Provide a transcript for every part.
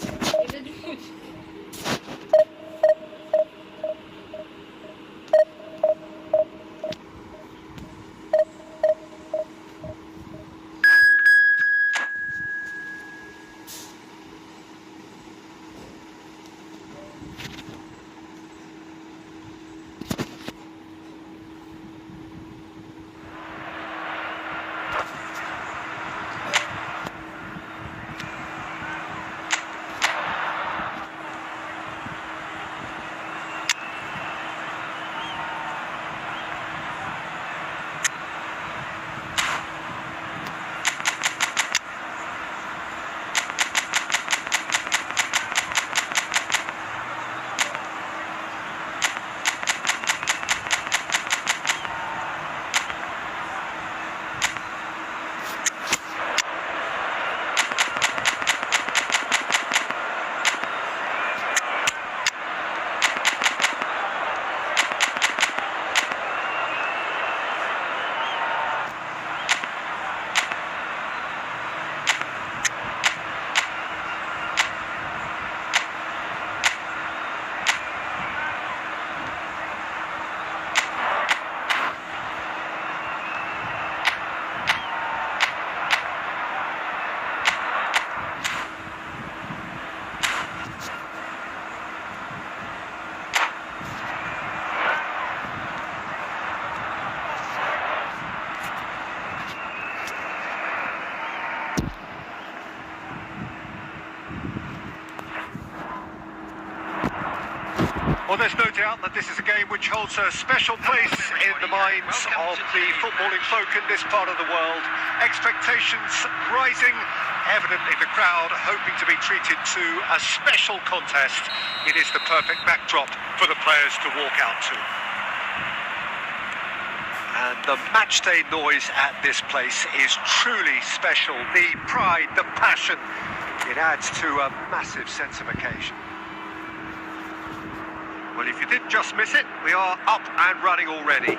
Yere düşmüş. Well, there's no doubt that this is a game which holds a special place in the minds of the footballing folk in this part of the world. Expectations rising, evidently the crowd hoping to be treated to a special contest. It is the perfect backdrop for the players to walk out to. And the matchday noise at this place is truly special. The pride, the passion, it adds to a massive sense of occasion. Well, if you did just miss it, we are up and running already.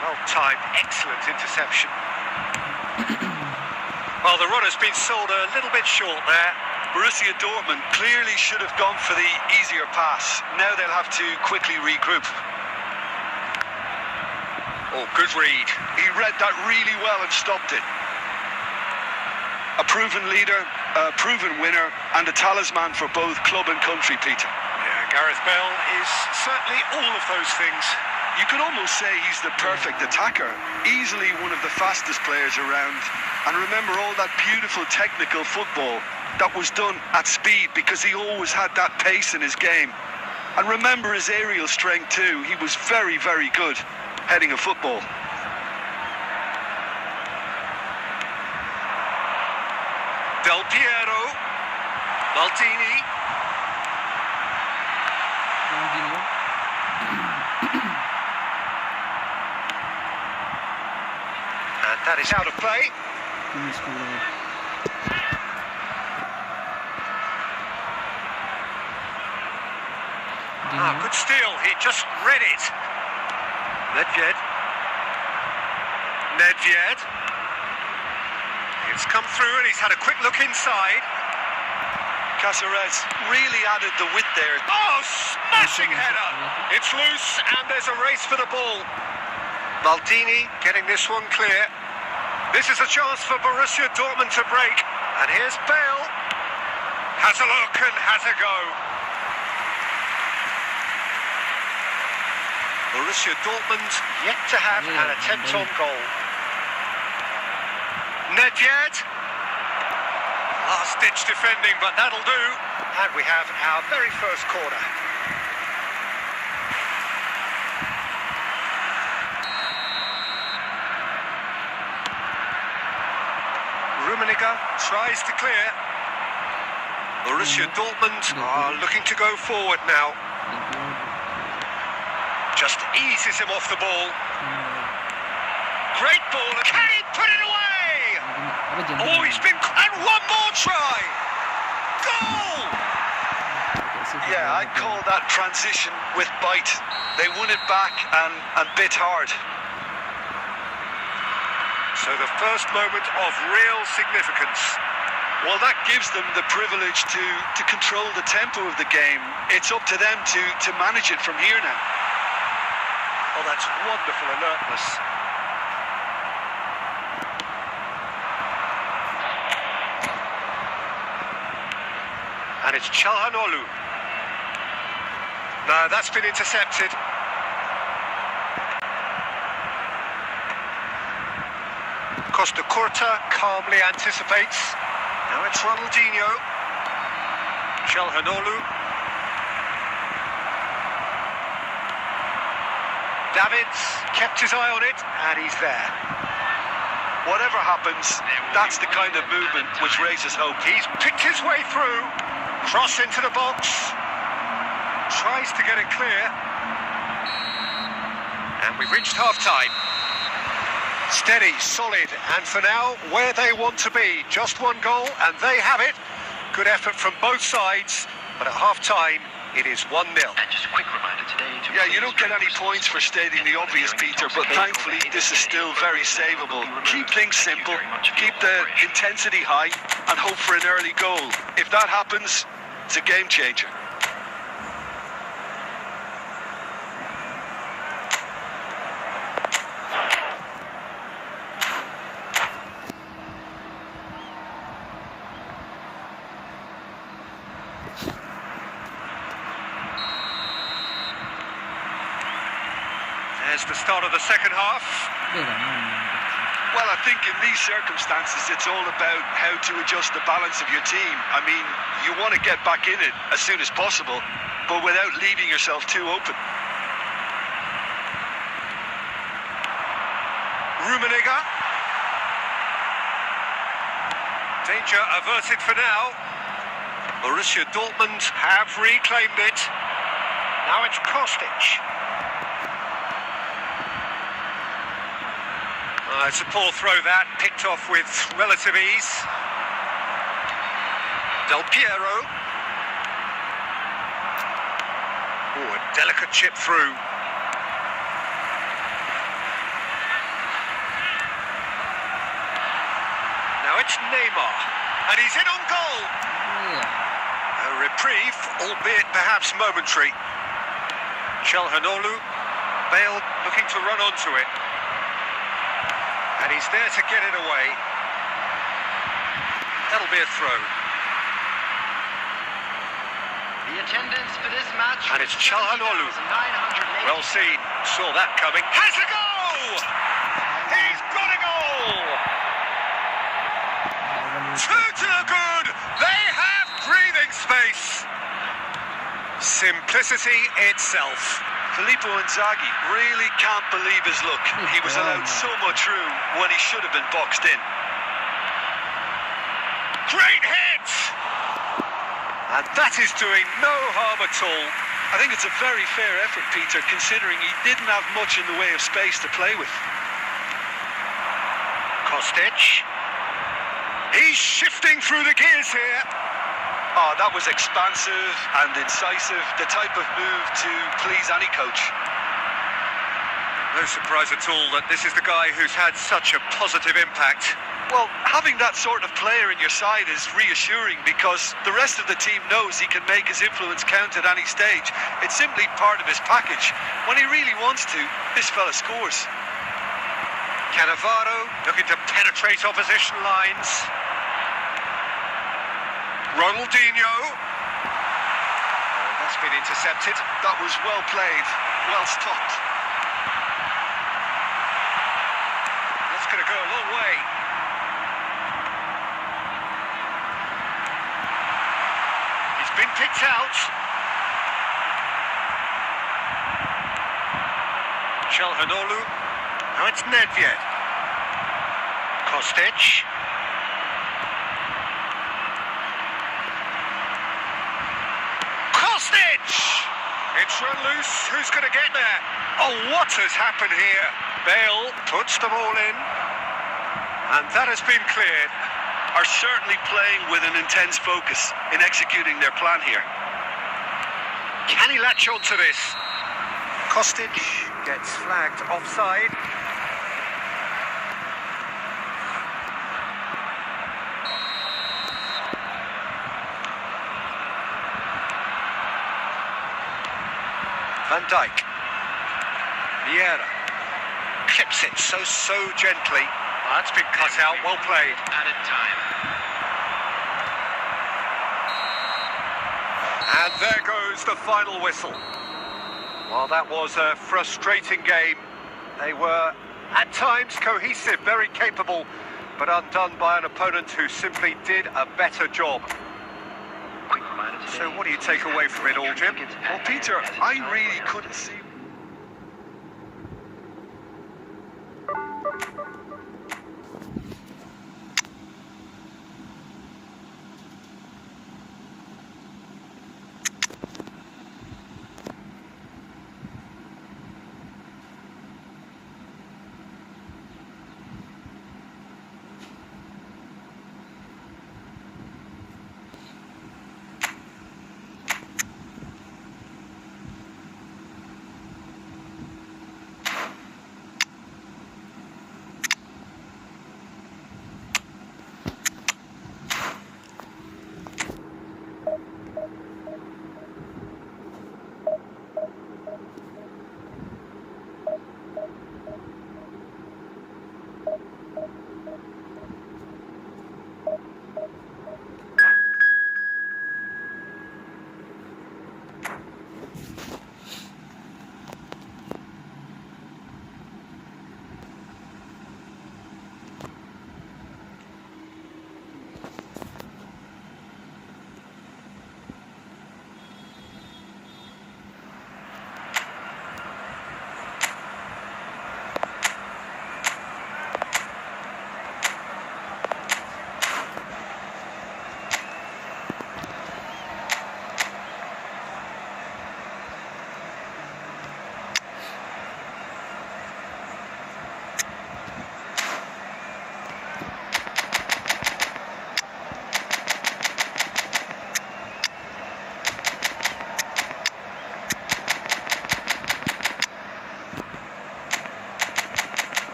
Well-timed, excellent interception. Well, the run has been sold a little bit short there. Borussia Dortmund clearly should have gone for the easier pass. Now they'll have to quickly regroup. Oh, good read. He read that really well and stopped it. A proven leader, a proven winner, and a talisman for both club and country, Peter. Yeah, Gareth Bale is certainly all of those things. You could almost say he's the perfect attacker. Easily one of the fastest players around. And remember all that beautiful technical football that was done at speed, because he always had that pace in his game. And remember his aerial strength too. He was very, very good heading a football. Del Piero, Maldini. And that is out of play. Good steal. He just read it. Nedved. It's come through and he's had a quick look inside. Caceres really added the width there. Oh, smashing header. It's loose and there's a race for the ball. Maldini getting this one clear. This is a chance for Borussia Dortmund to break. And here's Bale. Has a look and has a go. Borussia Dortmund yet to have an attempt on goal. Nedved. Last-ditch defending, but that'll do. And we have our very first corner. Rummenigge tries to clear. Borussia Dortmund are looking to go forward now. Just eases him off the ball. Great ball. Can he put it away? Oh, he's been... And one more try! Goal! Yeah, I'd call that transition with bite. They won it back and bit hard. So the first moment of real significance. Well, that gives them the privilege to control the tempo of the game. It's up to them to manage it from here now. Oh, that's wonderful alertness. And it's Çalhanoğlu. No, that's been intercepted. Costa Curta calmly anticipates. Now it's Ronaldinho. Çalhanoğlu. Davids kept his eye on it, and he's there. Whatever happens, that's the kind of movement which raises hope. He's picked his way through. Cross into the box. Tries to get it clear. And we've reached half-time. Steady, solid, and for now, where they want to be. Just one goal, and they have it. Good effort from both sides, but at half-time, it is 1-0. And just a quick reminder today to... Yeah, you don't get any points for stating the obvious, Peter, but thankfully this is still very savable. Keep things simple, keep the intensity high, and hope for an early goal. If that happens, it's a game changer. There's the start of the second half. Well, I think in these circumstances, it's all about how to adjust the balance of your team. I mean, you want to get back in it as soon as possible, but without leaving yourself too open. Rummenigge. Danger averted for now. Borussia Dortmund have reclaimed it. Now it's Kostic. It's a poor throw that, picked off with relative ease. Del Piero. Oh, a delicate chip through. Now it's Neymar, and he's in on goal. A reprieve, albeit perhaps momentary. Çalhanoğlu, Bale looking to run onto it. And he's there to get it away. That'll be a throw. The attendance for this match... And it's Çalhanoğlu. Well seen. Saw that coming. Has a goal! He's got a goal! Two to the good. They have breathing space. Simplicity itself. Filippo Inzaghi really can't believe his luck. He was allowed so much room when he should have been boxed in. Great hit! And that is doing no harm at all. I think it's a very fair effort, Peter, considering he didn't have much in the way of space to play with. Kostic. He's shifting through the gears here. Oh, that was expansive and incisive, the type of move to please any coach. No surprise at all that this is the guy who's had such a positive impact. Well, having that sort of player in your side is reassuring because the rest of the team knows he can make his influence count at any stage. It's simply part of his package. When he really wants to, this fella scores. Cannavaro looking to penetrate opposition lines. Ronaldinho. That's been intercepted. That was well played, well stopped. That's going to go a long way. been picked out. Çalhanoğlu. Now it's Nedved. Kostic. Kostic! It's run loose. Who's going to get there? Oh, what has happened here? Bale puts the ball in. And that has been cleared. Are certainly playing with an intense focus in executing their plan here. Can he latch on to this? Kostic gets flagged offside. Van Dijk. Vieira. Clips it so gently. Oh, that's been cut out. Well played. Added time. And there goes the final whistle. Well, that was a frustrating game. They were, at times, cohesive, very capable, but undone by an opponent who simply did a better job. Quick reminder today. So what do you take away from it all, Jim? Well, Peter, I really couldn't see.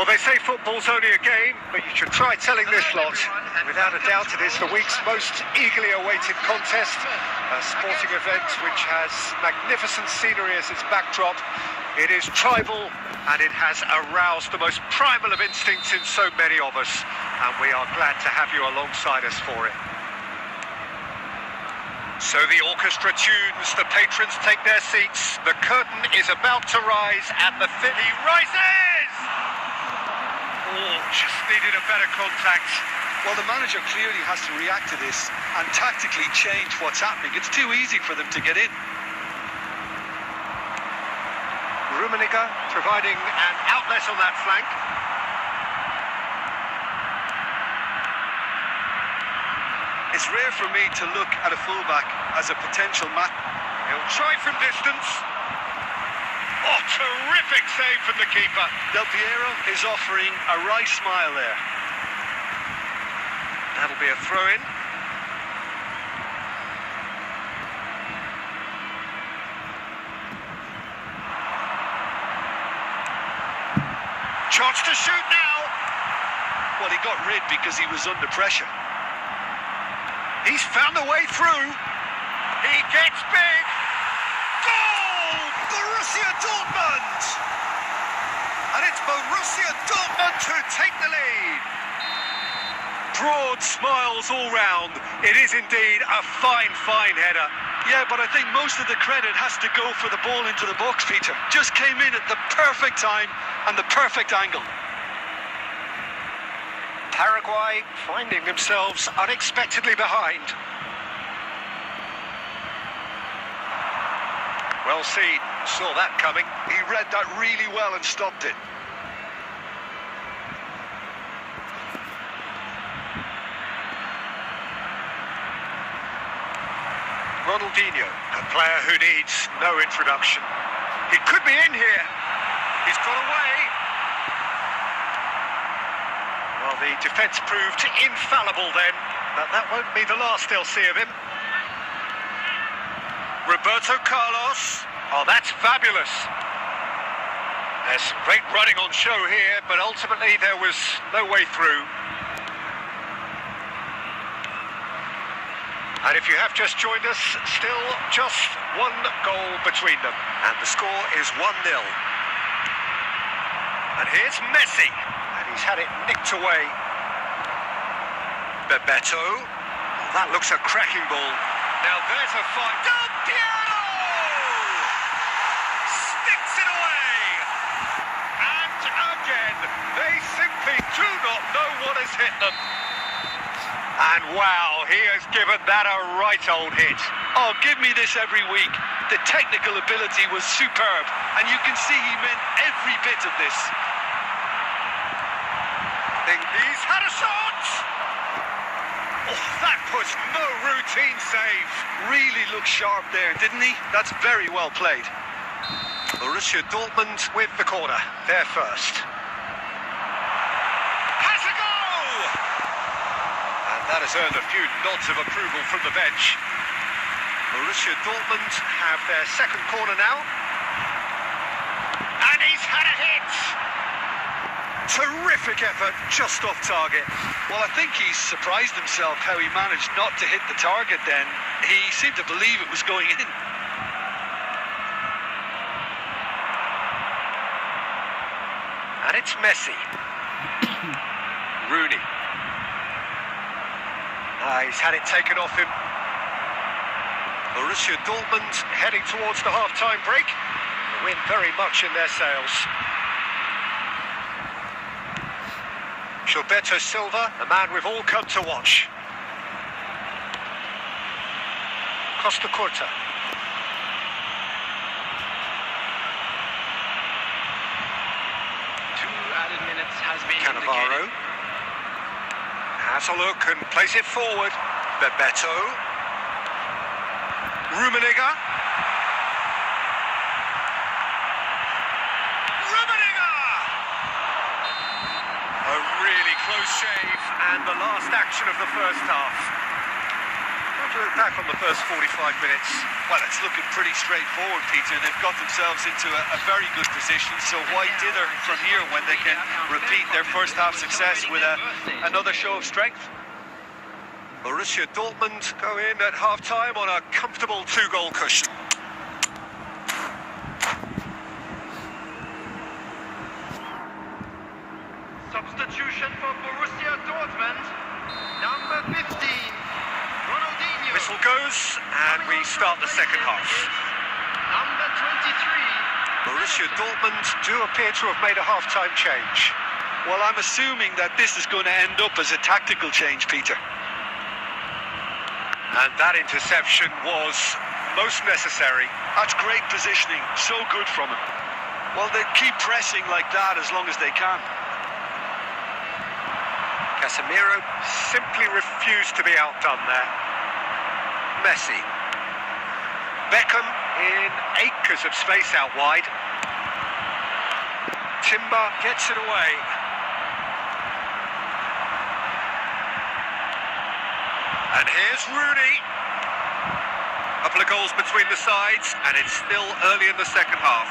Well, they say football's only a game, but you should try telling this lot. Without a doubt, it is the week's most eagerly awaited contest, a sporting event which has magnificent scenery as its backdrop. It is tribal, and it has aroused the most primal of instincts in so many of us, and we are glad to have you alongside us for it. So the orchestra tunes, the patrons take their seats, the curtain is about to rise, and the he rises! Oh, just needed a better contact. Well, the manager clearly has to react to this and tactically change what's happening. It's too easy for them to get in. Rummenigge providing an outlet on that flank. It's It's rare for me to look at a fullback as a potential match. He'll try from distance. Oh, terrific save from the keeper. Del Piero is offering a wry smile there. That'll be a throw-in. Chance to shoot now. Well, he got rid because he was under pressure. He's found a way through. He gets big. Goal! Borussia Dortmund! And it's Borussia Dortmund who take the lead. Broad smiles all round. It is indeed a fine, fine header. Yeah, but I think most of the credit has to go for the ball into the box, Peter. Just came in at the perfect time and the perfect angle. Paraguay finding themselves unexpectedly behind. Well seen, saw that coming. He read that really well and stopped it. Ronaldinho, a player who needs no introduction. He could be in here. He's got away. Well, the defence proved infallible then, but that won't be the last they'll see of him. Roberto Carlos. Oh, that's fabulous. There's great running on show here, but ultimately there was no way through. And if you have just joined us, still just one goal between them. And the score is 1-0. And here's Messi. And he's had it nicked away. Bebeto. Oh, that looks a cracking ball. Now there's a fight. Del Piero! Sticks it away! And again, they simply do not know what has hit them. And wow, he has given that a right old hit. Oh, give me this every week. The technical ability was superb, and you can see he meant every bit of this. He's had a shot! Oh, that was no routine save. Really looked sharp there, didn't he? That's very well played. Borussia Dortmund with the corner. They're first. Has a go! And that has earned a few nods of approval from the bench. Borussia Dortmund have their second corner now. And he's had a hit! Terrific effort, just off target. Well, I think he's surprised himself how he managed not to hit the target then. He seemed to believe it was going in. And it's Messi. Rooney. He's had it taken off him. Borussia Dortmund heading towards the half-time break. The wind very much in their sails. Gilberto Silva, the man we've all come to watch. Costa Curta. Cannavaro has a look and plays it forward. Bebeto. Rummenigge. A really close shave and the last action of the first half. What do you look back on the first 45 minutes? Well, it's looking pretty straightforward, Peter. They've got themselves into a very good position, so why dither from here when they can repeat their first half success with another show of strength? Borussia Dortmund go in at half-time on a comfortable 2-goal cushion. Substitution for Borussia Dortmund. Number 15, Ronaldinho. Whistle goes, and we start the second half. Number 23. Borussia Dortmund do appear to have made a half-time change. Well, I'm assuming that this is going to end up as a tactical change, Peter. And that interception was most necessary. That's great positioning, so good from him. Well, they keep pressing like that as long as they can. Casemiro simply refused to be outdone there. Messi. Beckham in acres of space out wide. Timber gets it away. And here's Rooney. A couple of goals between the sides, and it's still early in the second half.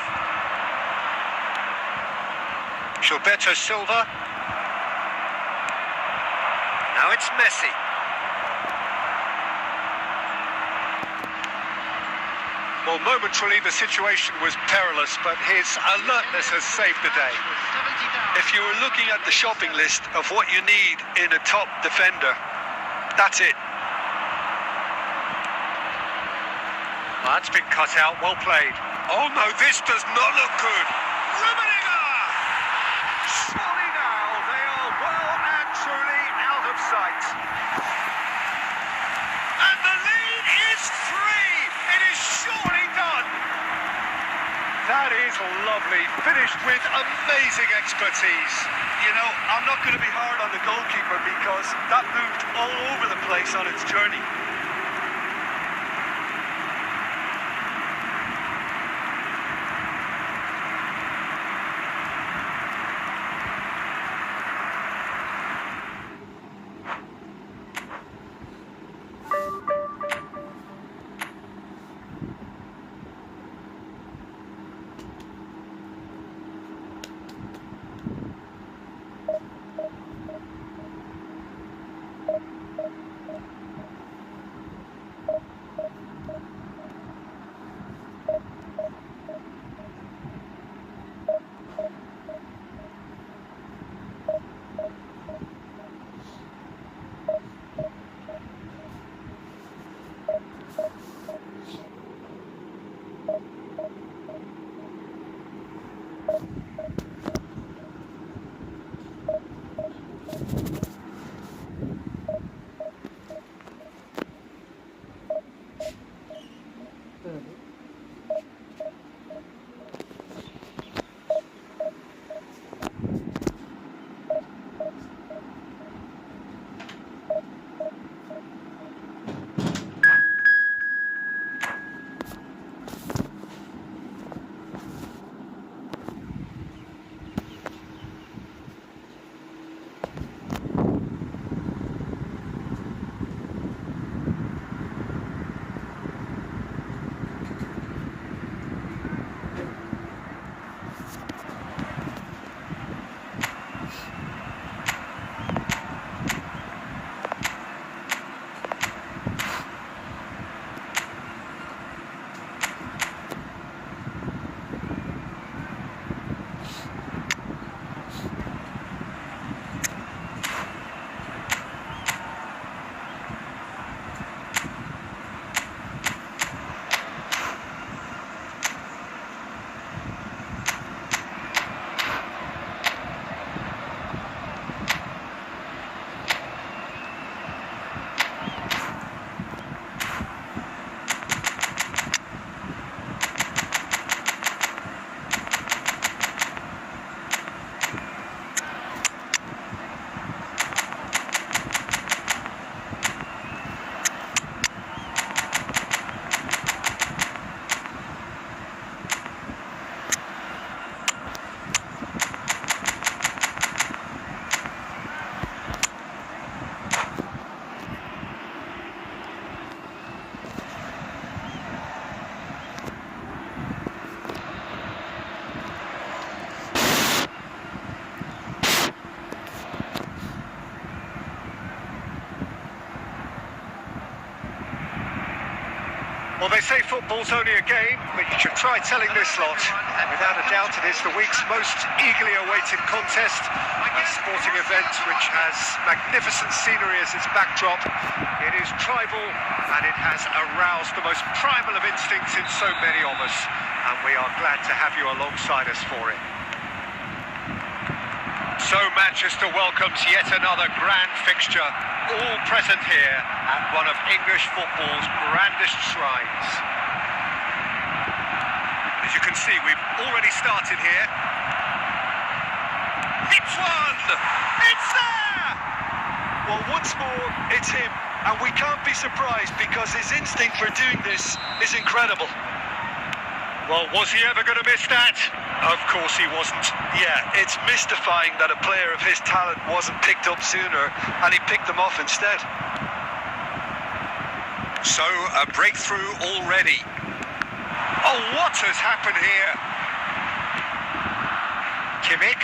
Gilberto Silva. Now it's Messi. Well, momentarily the situation was perilous, but his alertness has saved the day. If you were looking at the shopping list of what you need in a top defender, that's it. That's been cut out, well played. Oh no, this does not look good. Rummenigge! Surely now, they are well and truly out of sight. And the lead is 3! It is surely done! That is lovely, finished with amazing expertise. You know, I'm not going to be hard on the goalkeeper because that moved all over the place on its journey. Well, they say football's only a game, but you should try telling this lot. Without a doubt, it is the week's most eagerly awaited contest, a sporting event which has magnificent scenery as its backdrop. It is tribal, and it has aroused the most primal of instincts in so many of us, and we are glad to have you alongside us for it. So Manchester welcomes yet another grand fixture, all present here at one of English football's grandest shrines. As you can see, we've already started here. It's one! It's there! Well, once more, it's him. And we can't be surprised because his instinct for doing this is incredible. Well, was he ever going to miss that? Of course he wasn't. Yeah, it's mystifying that a player of his talent wasn't picked up sooner, and he picked them off instead. So, a breakthrough already. Oh, what has happened here? Kimmich.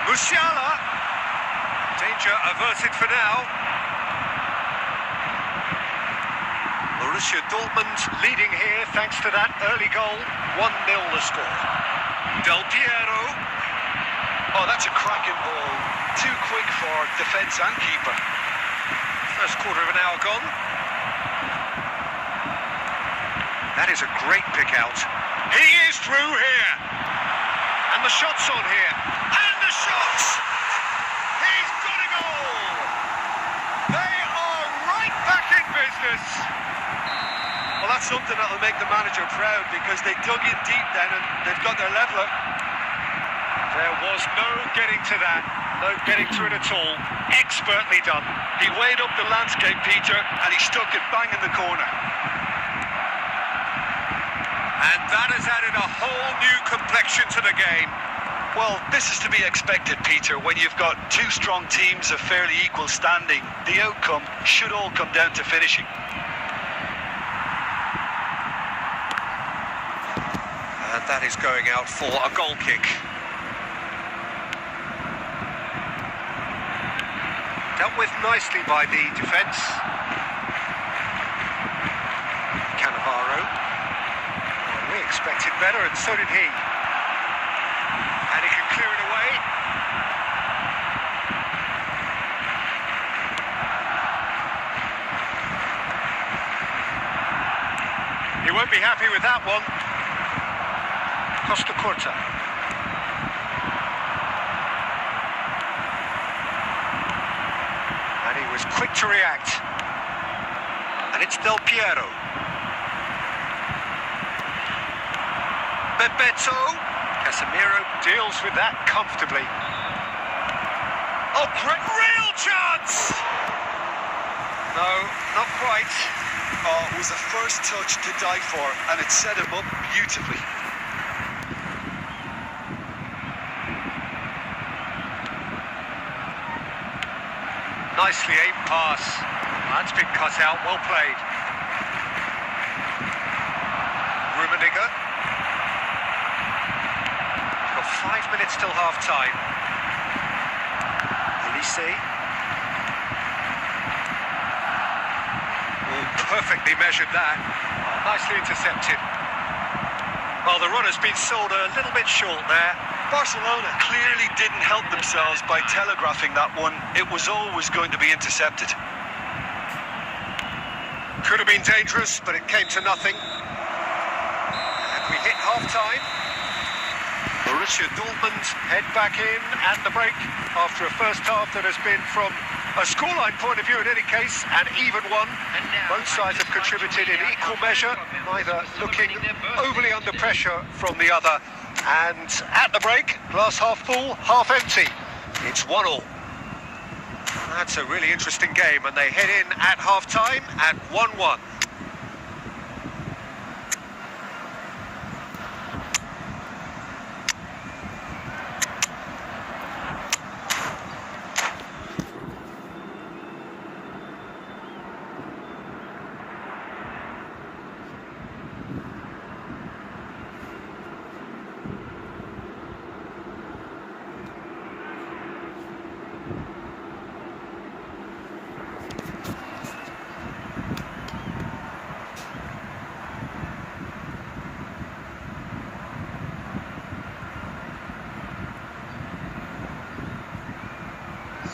Musiala. Danger averted for now. Borussia Dortmund leading here thanks to that early goal. 1-0 the score. Del Piero. Oh, that's a cracking ball. Too quick for defence and keeper. First quarter of an hour gone. That is a great pick out. He is through here. And the shot's on here. And the shots! He's got a goal! They are right back in business. Well, that's something that'll make the manager proud because they dug in deep then and they've got their leveller. There was no getting to that. No getting to it at all. Expertly done. He weighed up the landscape, Peter, and he stuck it bang in the corner. And that has added a whole new complexion to the game. Well, this is to be expected, Peter. When you've got two strong teams of fairly equal standing, the outcome should all come down to finishing. And that is going out for a goal kick. Dealt with nicely by the defence. Cannavaro. Well, we expected better, and so did he. And he can clear it away. He won't be happy with that one. Costa Curta. And he was quick to react. And it's Del Piero. Bebeto. Casemiro deals with that comfortably. Oh, great, real chance! No, not quite. Oh, it was a first touch to die for, and it set him up beautifully. Nicely aimed pass. That's been cut out, well played. Rummenigge. Got 5 minutes till half-time. Elise. Oh, perfectly measured that. Oh, nicely intercepted. Well, the run has been sold a little bit short there. Barcelona clearly didn't help themselves by telegraphing that one. It was always going to be intercepted. Could have been dangerous, but it came to nothing. And we hit half-time. Borussia Dortmund head back in at the break after a first half that has been, from a scoreline point of view in any case, an even one. Both sides have contributed in equal measure, neither looking overly under pressure from the other. And at the break, glass half full, half empty. It's 1-1. That's a really interesting game, and they head in at half-time at 1-1.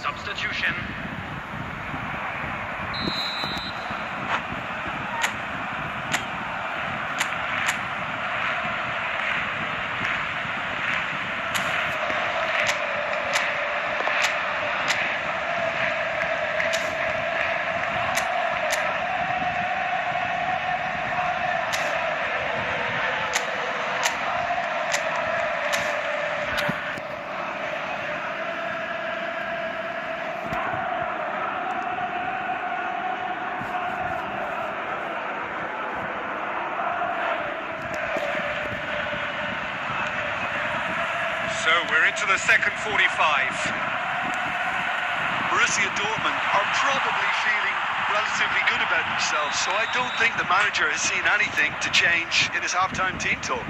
Substitution. into the second 45. Borussia Dortmund are probably feeling relatively good about themselves, so I don't think the manager has seen anything to change in his half-time team talk.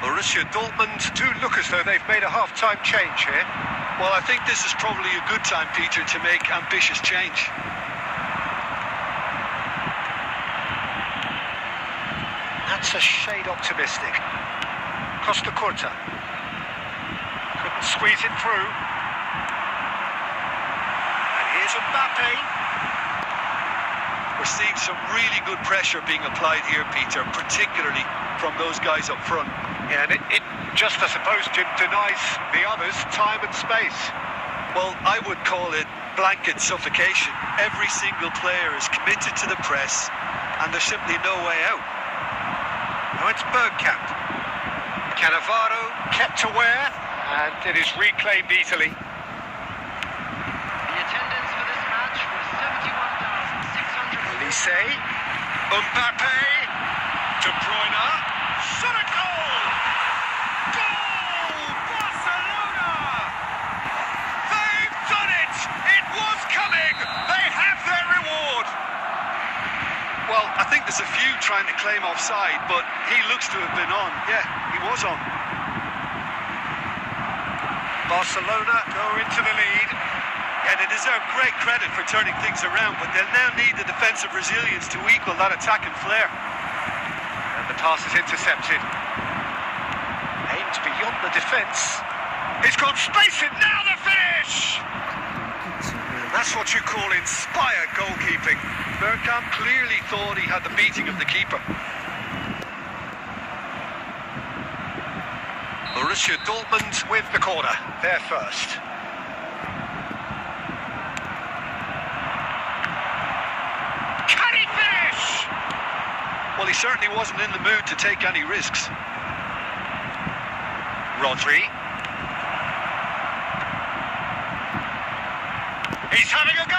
Borussia Dortmund do look as though they've made a half-time change here. Well, I think this is probably a good time, Peter, to make ambitious change. That's a shade optimistic. Costa Curta. Couldn't squeeze it through. And here's Mbappe. We're seeing some really good pressure being applied here, Peter, particularly from those guys up front. Yeah, and it just, I suppose, Jim, denies the others time and space. Well, I would call it blanket suffocation. Every single player is committed to the press, and there's simply no way out. Now it's Bergkamp. Cannavaro kept aware, and it is reclaimed easily. The attendance for this match was 71,600. Olise. Mbappe. De Bruyne. Shot a goal! Goal! Barcelona! They've done it! It was coming! They have their reward! Well, I think there's a few trying to claim offside, but he looks to have been on. Yeah, he was on. Barcelona go into the lead. Yeah, they deserve great credit for turning things around, but they'll now need the defensive resilience to equal that attacking flair. And the pass is intercepted. Aimed beyond the defence. He's got space in, now the finish! And that's what you call inspired goalkeeping. Bergkamp clearly thought he had the beating of the keeper. Borussia Dortmund with the corner. They're first. Can he finish? Well, he certainly wasn't in the mood to take any risks. Rodri. He's having a go.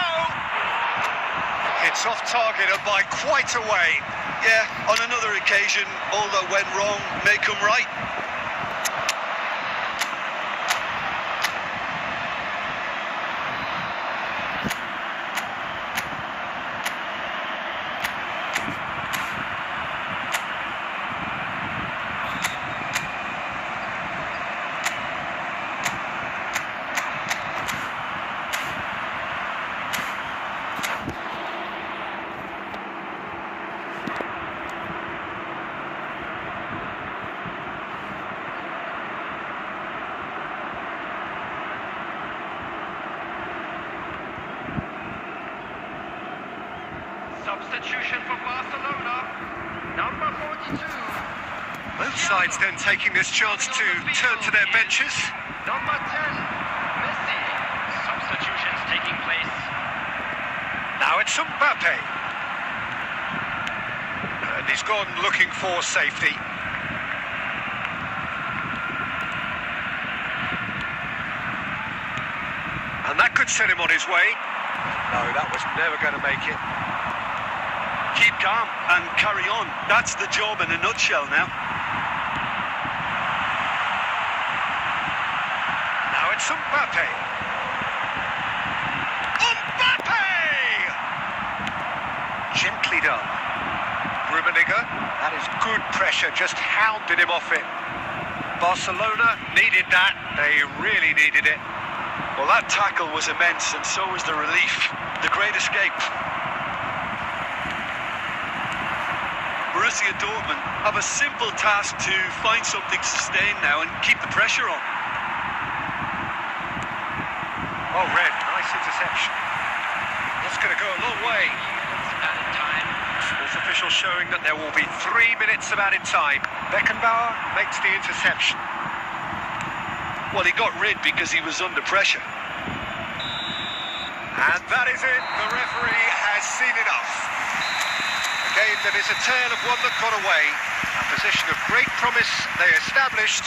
It's off target and by quite a way. Yeah, on another occasion, all that went wrong may come right. Substitution for Barcelona, number 42. Both sides then taking this chance to turn to their benches. Number 10, Messi. Substitutions taking place. Now it's Mbappe. And he's gone looking for safety. And that could set him on his way. No, that was never going to make it. Keep calm and carry on. That's the job in a nutshell now. Now it's Mbappe. Mbappe! Gently done. Rummenigge. That is good pressure, just hounded him off it. Barcelona needed that. They really needed it. Well, that tackle was immense, and so was the relief. The great escape. Borussia Dortmund have a simple task to find something sustained now and keep the pressure on. Oh, Red, nice interception. That's going to go a long way. Added time. Sports officials showing that there will be 3 minutes of added time. Beckenbauer makes the interception. Well, he got rid because he was under pressure. And that is it. The referee has seen enough. A game that is a tale of one that got away. A position of great promise they established.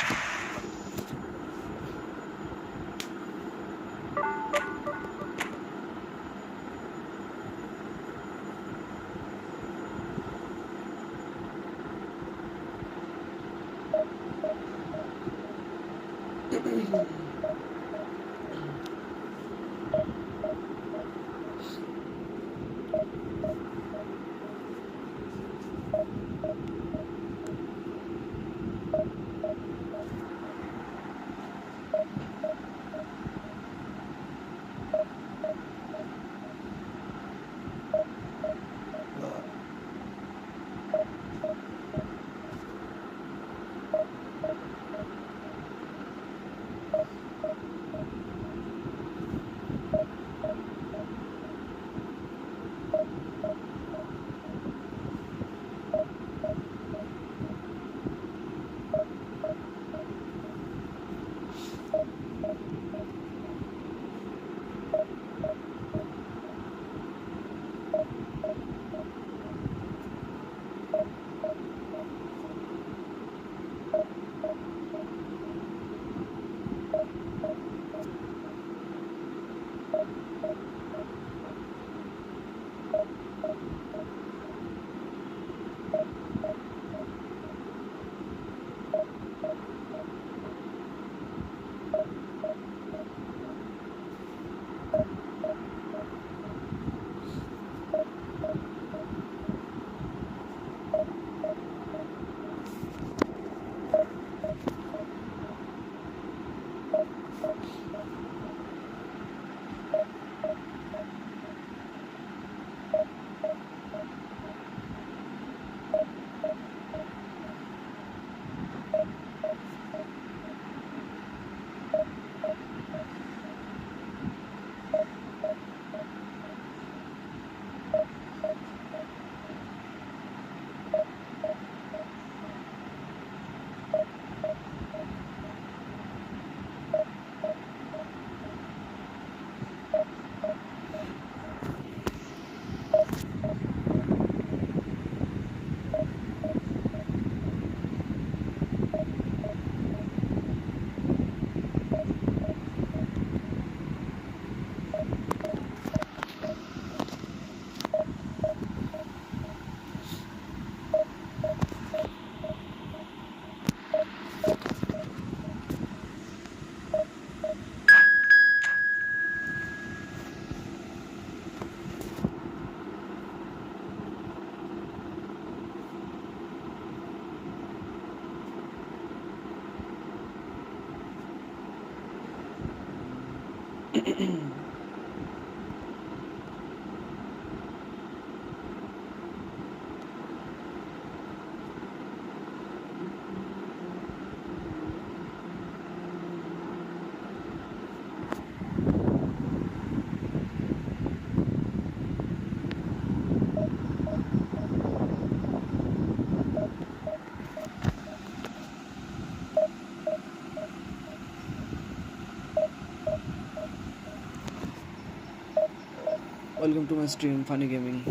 Welcome to my stream, Funny Gaming.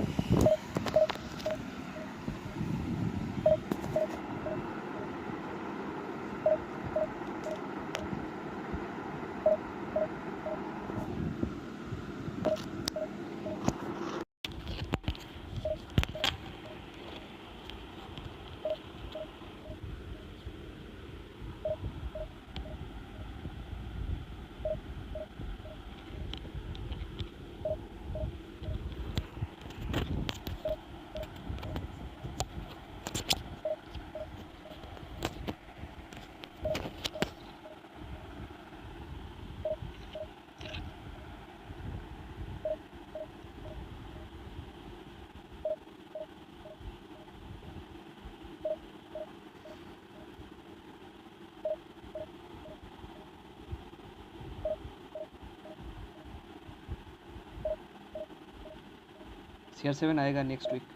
CR7 आएगा next week,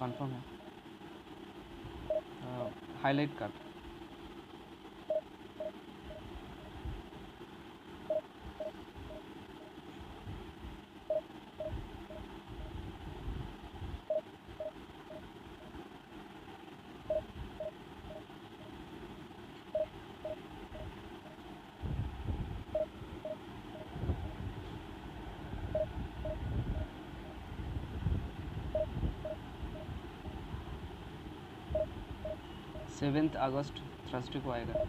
confirm है. Highlight card. Seventh अगस्त Thursday को आएगा.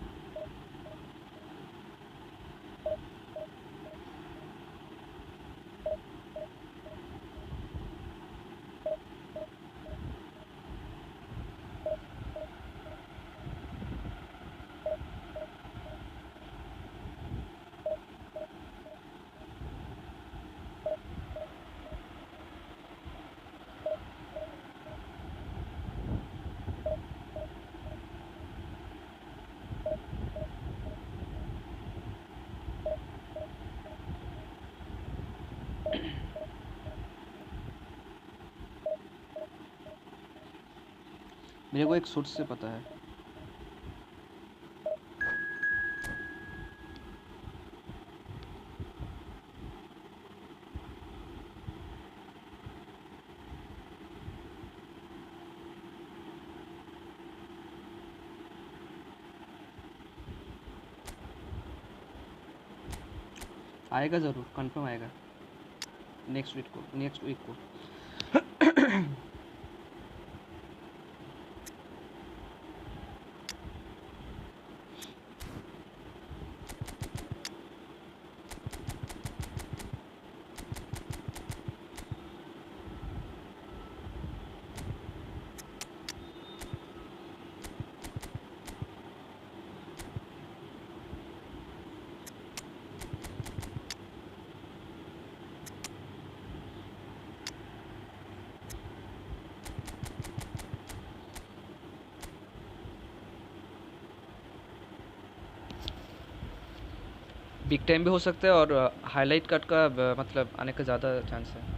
मेरे को एक source से पता है। आएगा ज़रूर, कंफर्म आएगा नेक्स्ट वीक को। बिग टाइम भी हो सकता है और हाईलाइट कट का मतलब आने का ज़्यादा चांस है।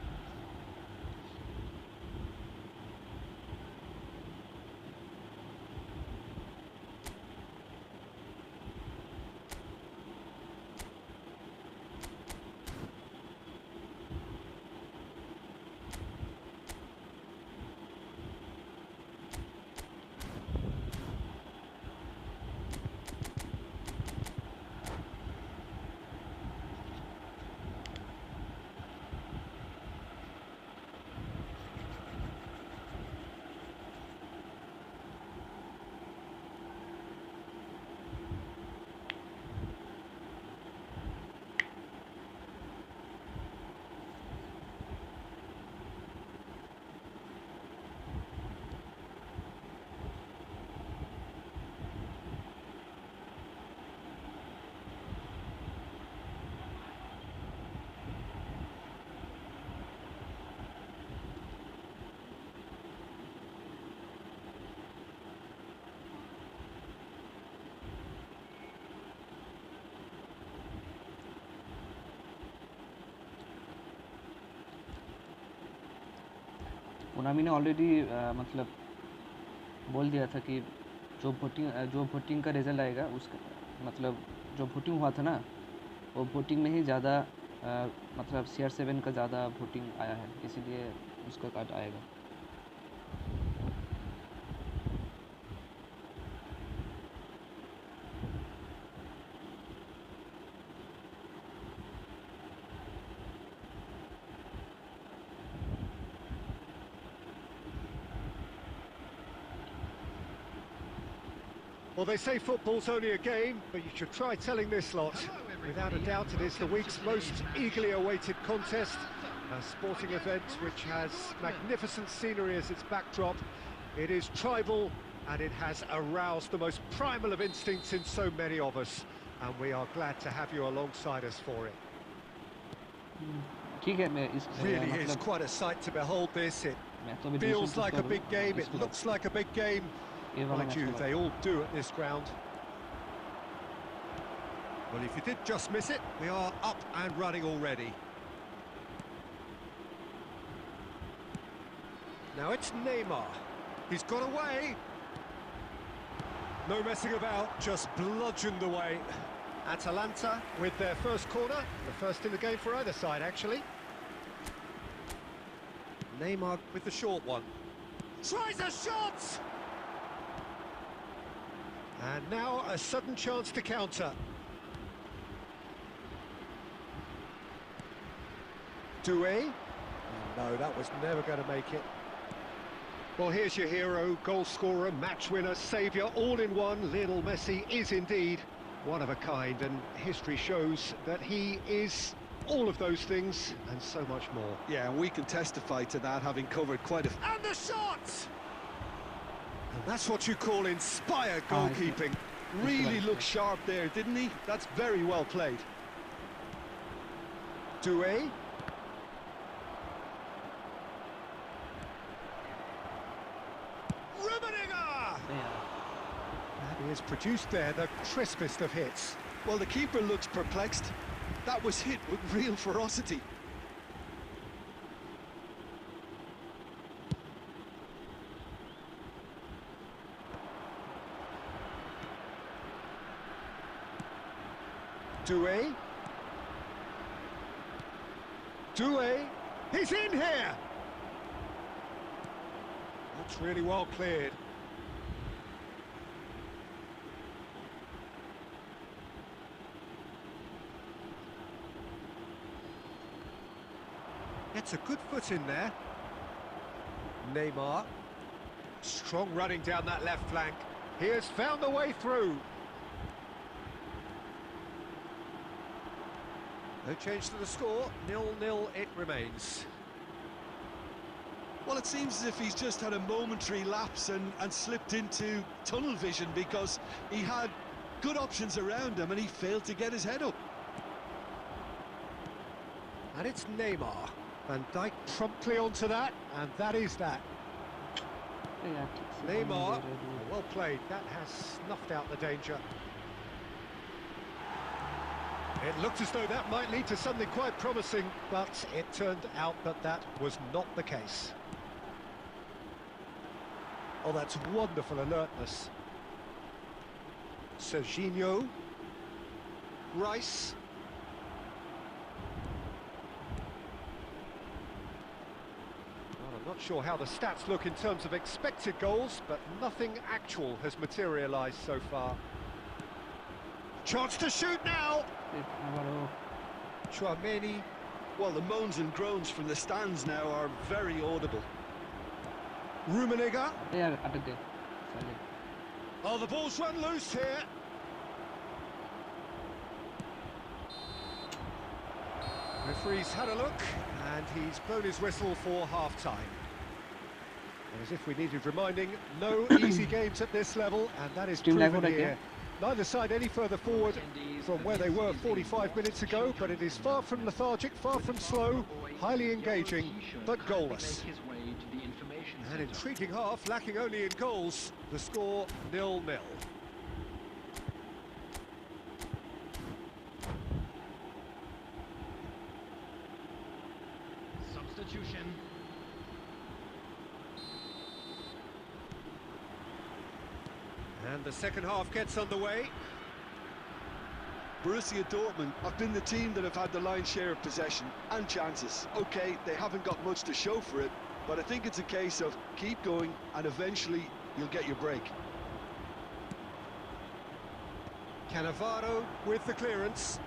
उनामी ने ऑलरेडी मतलब बोल दिया था कि जो वोटिंग का रिजल्ट आएगा उसका मतलब जो वोटिंग हुआ था ना, वो वोटिंग में ही ज़्यादा मतलब CR7 का ज़्यादा वोटिंग आया है, इसीलिए उसका कार्ड आएगा। Well, they say football's only a game, but you should try telling this lot. Without a doubt, it is the week's most eagerly awaited contest. A sporting event which has magnificent scenery as its backdrop. It is tribal, and it has aroused the most primal of instincts in so many of us. And we are glad to have you alongside us for it. ठीक है, मैं इस Really is quite a sight to behold this. It feels like a big game, it looks like a big game. Mind you, they all do at this ground. Well, if you did just miss it, we are up and running already. Now it's Neymar. He's got away. No messing about, just bludgeoned away. Atalanta with their first corner, the first in the game for either side, actually. Neymar with the short one. Tries a shot! And now a sudden chance to counter. Doué. No, that was never going to make it. Well, here's your hero, goal scorer, match winner, saviour, all in one. Lionel Messi is indeed one of a kind, and history shows that he is all of those things and so much more. Yeah, and we can testify to that, having covered quite a... And the shot! And that's what you call inspired goalkeeping. Really looked sharp there, didn't he? That's very well played. Doué. Rummenigge! And he has produced there the crispest of hits. Well, the keeper looks perplexed. That was hit with real ferocity. Doué. Doué. He's in here! That's really well cleared. Gets a good foot in there. Neymar. Strong running down that left flank. He has found the way through. No change to the score. 0-0 it remains. Well, it seems as if he's just had a momentary lapse and slipped into tunnel vision, because he had good options around him and he failed to get his head up. And it's Neymar. Van Dijk promptly onto that, and that is that. अरे यार ठीक से Neymar, ball नहीं दे रहे थे। well played. That has snuffed out the danger. It looked as though that might lead to something quite promising, but it turned out that that was not the case. Oh, that's wonderful alertness. Serginho. Rice. Well, I'm not sure how the stats look in terms of expected goals, but nothing actual has materialised so far. Chance to shoot now! फिर आवारो Chouameni. Well, the moans and groans from the stands now are very audible. Rummenigge. अरे यार अटक गए साले। Oh, the ball's run loose here. Referee's had a look, and he's blown his whistle for half-time. And as if we needed reminding, no easy games at this level, and that is Team lag proven ho raha hai here. Neither side any further forward from where they were 45 minutes ago, but it is far from lethargic, far from slow, highly engaging, but goalless. An intriguing half, lacking only in goals. The score 0-0. Substitution. And the second half gets underway. Borussia Dortmund have been the team that have had the lion's share of possession and chances. OK, they haven't got much to show for it, but I think it's a case of keep going and eventually you'll get your break. Cannavaro with the clearance.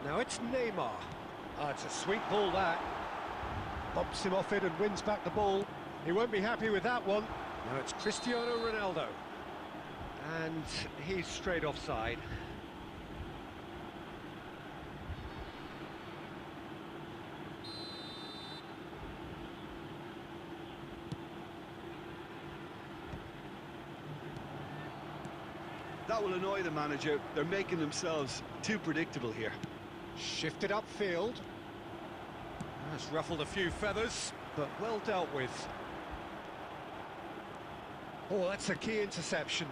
Now it's Neymar. Ah, it's a sweet ball, that. Bumps him off it and wins back the ball. He won't be happy with that one. Now it's Cristiano Ronaldo. And he's straight offside. That will annoy the manager. They're making themselves too predictable here. Shifted upfield. That's ruffled a few feathers, but well dealt with. Oh, that's a key interception.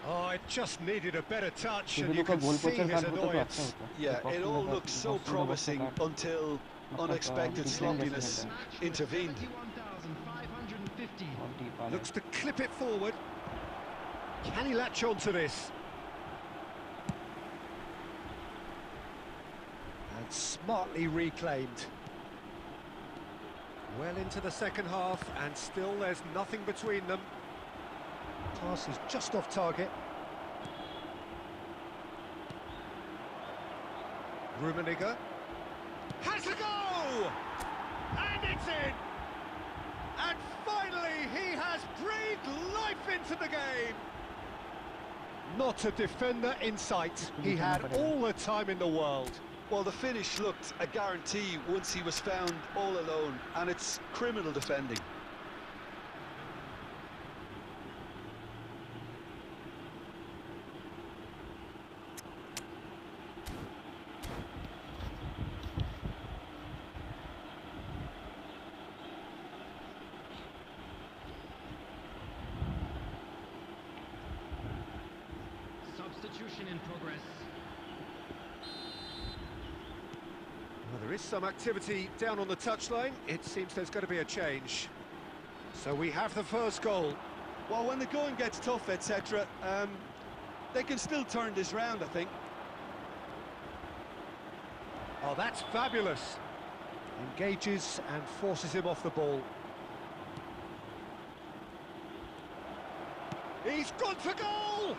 Oh, it just needed a better touch, and you can see his annoyance. Yeah, it all looked so promising until unexpected sloppiness intervened. 71,550. बहुत deep आ Looks to clip it forward. Can he latch on to this? And smartly reclaimed. Well into the second half, and still there's nothing between them. Pass is just off target. Rummenigge has a go! And it's in! And finally he has breathed life into the game! Not a defender in sight. He had all the time in the world. Well, the finish looked a guarantee once he was found all alone, and it's criminal defending. Substitution in progress. Well, there is some activity down on the touchline. It seems there's going to be a change. So we have the first goal. Well, when the going gets tough, etc., they can still turn this round, I think. Oh, that's fabulous. Engages and forces him off the ball. He's gone for goal!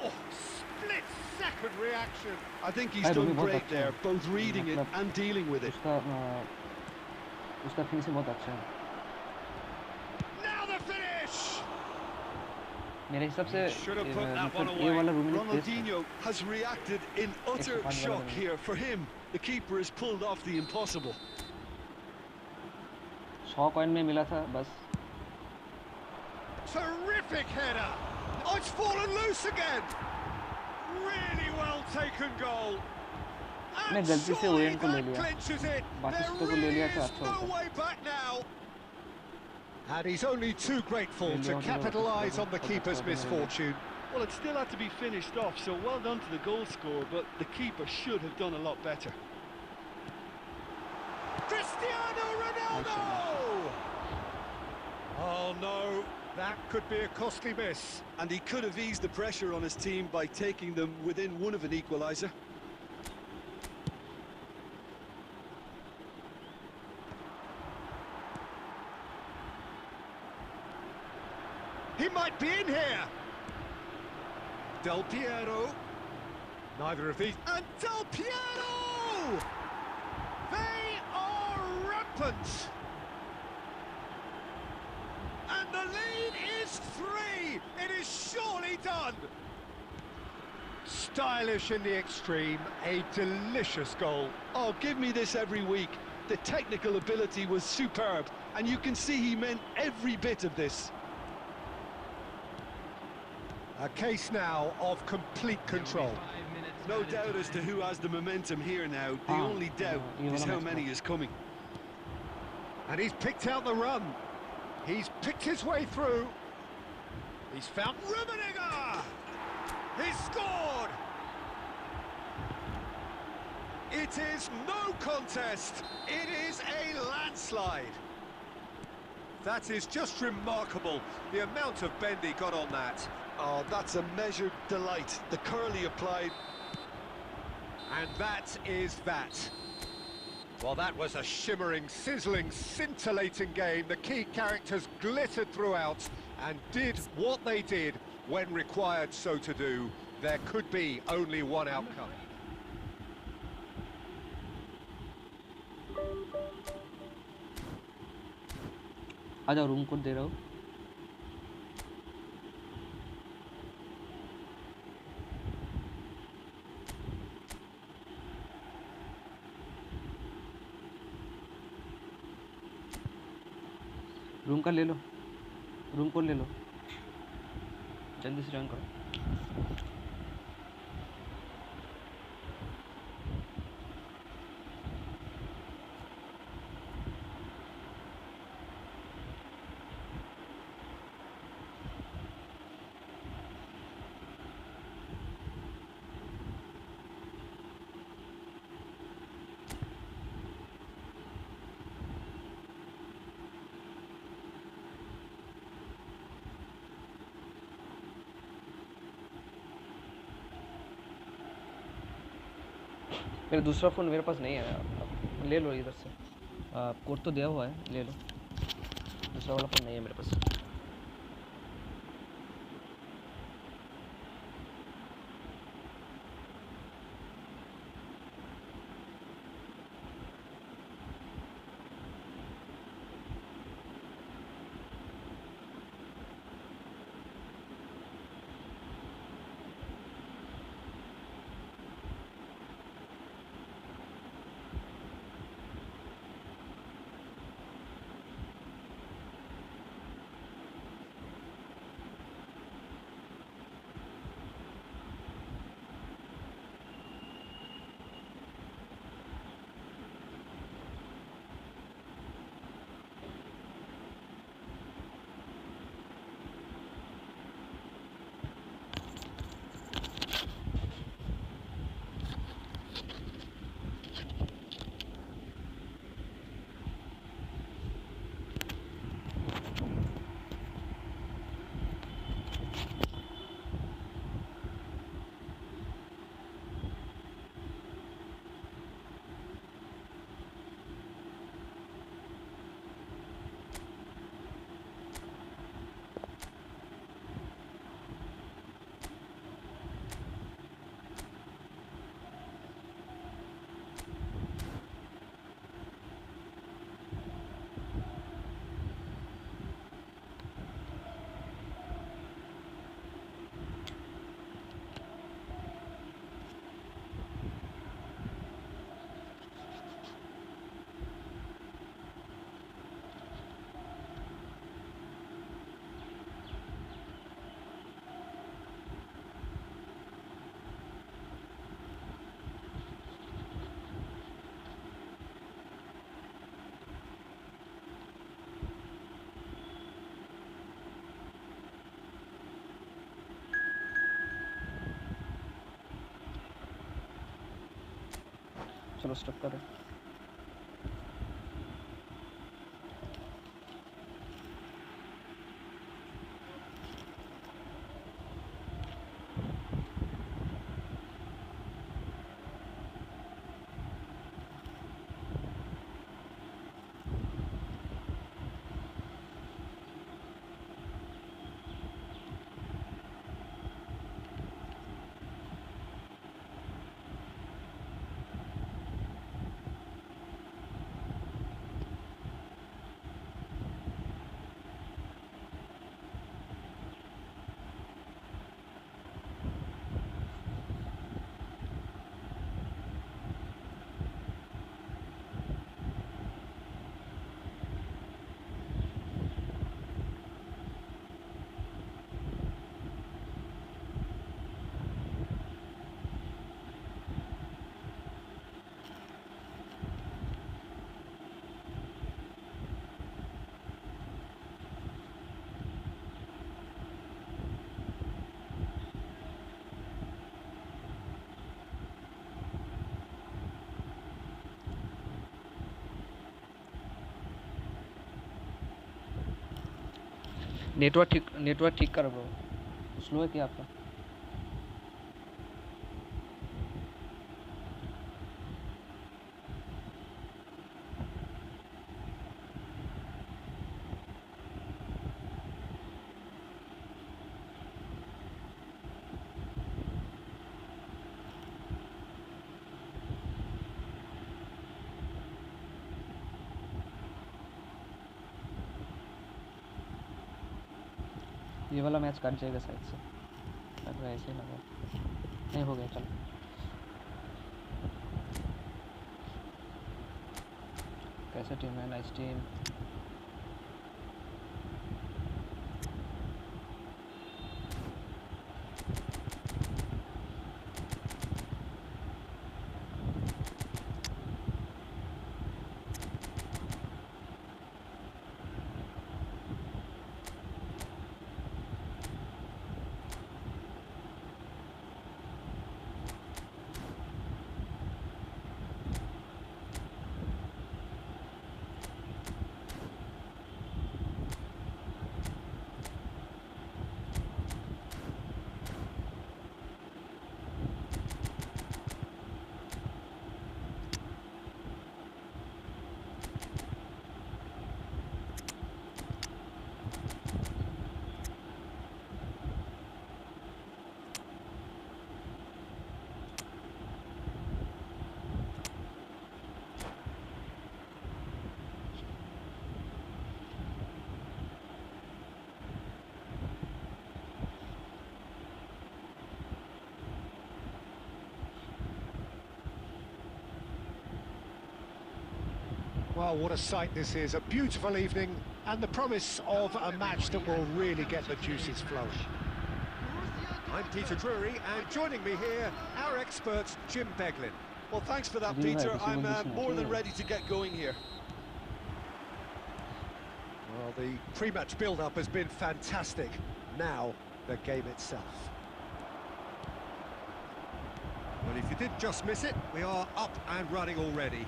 Oh, split-second reaction. I think he's I done don't know great what there, that- both reading it मतलब- and dealing with it. उसका finishing बहुत अच्छा है Now the finish! मेरे हिसाब से Should have put that one मतलब away. ये वाला रूम में बेस्ट है Ronaldinho has reacted in utter 105 shock minutes. here. For him, the keeper has pulled off the impossible. 100 coin में मिला था बस Terrific header! Oh, it's fallen loose again! Really well taken goal! मैं And गलती से surely oven को ले that लिया clinches it! बाकी There सबको ले really लिया तो is अच्छा no होता way back now! And he's only too grateful ले to लिया होता capitalise तो on the अच्छा keeper's होता, ले लिया। misfortune. Well, it still had to be finished off, so well done to the goal scorer, but the keeper should have done a lot better. Cristiano Ronaldo! Oh no, that could be a costly miss. And he could have eased the pressure on his team by taking them within one of an equaliser. He might be in here. Del Piero. Neither of these. And Del Piero! They are rampant. And the lead is 3. It is surely done. Stylish in the extreme. A delicious goal. Oh, give me this every week. The technical ability was superb, and you can see he meant every bit of this. A case now of complete control. No doubt as to who has the momentum here now. The Ah, only doubt ये is वाला how match many था। is coming. And he's picked out the run. He's picked his way through. He's found Rummenigge! He's scored! It is no contest. It is a landslide. That is just remarkable, the amount of bend he got on that. Oh, that's a measured delight. The curl he applied. And that is that. Well, that was a shimmering, sizzling, scintillating game. The key characters glittered throughout and did what they did when required so to do. There could be only one outcome. आ जाओ room code दे रहा हूँ room का ले लो room code ले लो जल्दी से join करो मेरा दूसरा फ़ोन मेरे पास नहीं है आप ले लो इधर से कोड तो दिया हुआ है ले लो दूसरा वाला फ़ोन नहीं है मेरे पास चलो स्टक करें। नेटवर्क ठीक कर ब्रो, स्लो है क्या आपका? ये वाला मैच कट जाएगा शायद से, लग रहा है ऐसे लगा। नहीं हो गया, चलो कैसा टीम है? Nice team. Well, what a sight this is. A beautiful evening and the promise of a match that will really get the juices flowing. I'm Peter Drury, and joining me here, our expert, Jim Beglin. Well, thanks for that, जी भाई, Peter. किसी को I'm miss more than नहीं ready to get going here. Well, the pre-match build-up has been fantastic. Now, the game itself. Well, if you did just miss it, we are up and running already.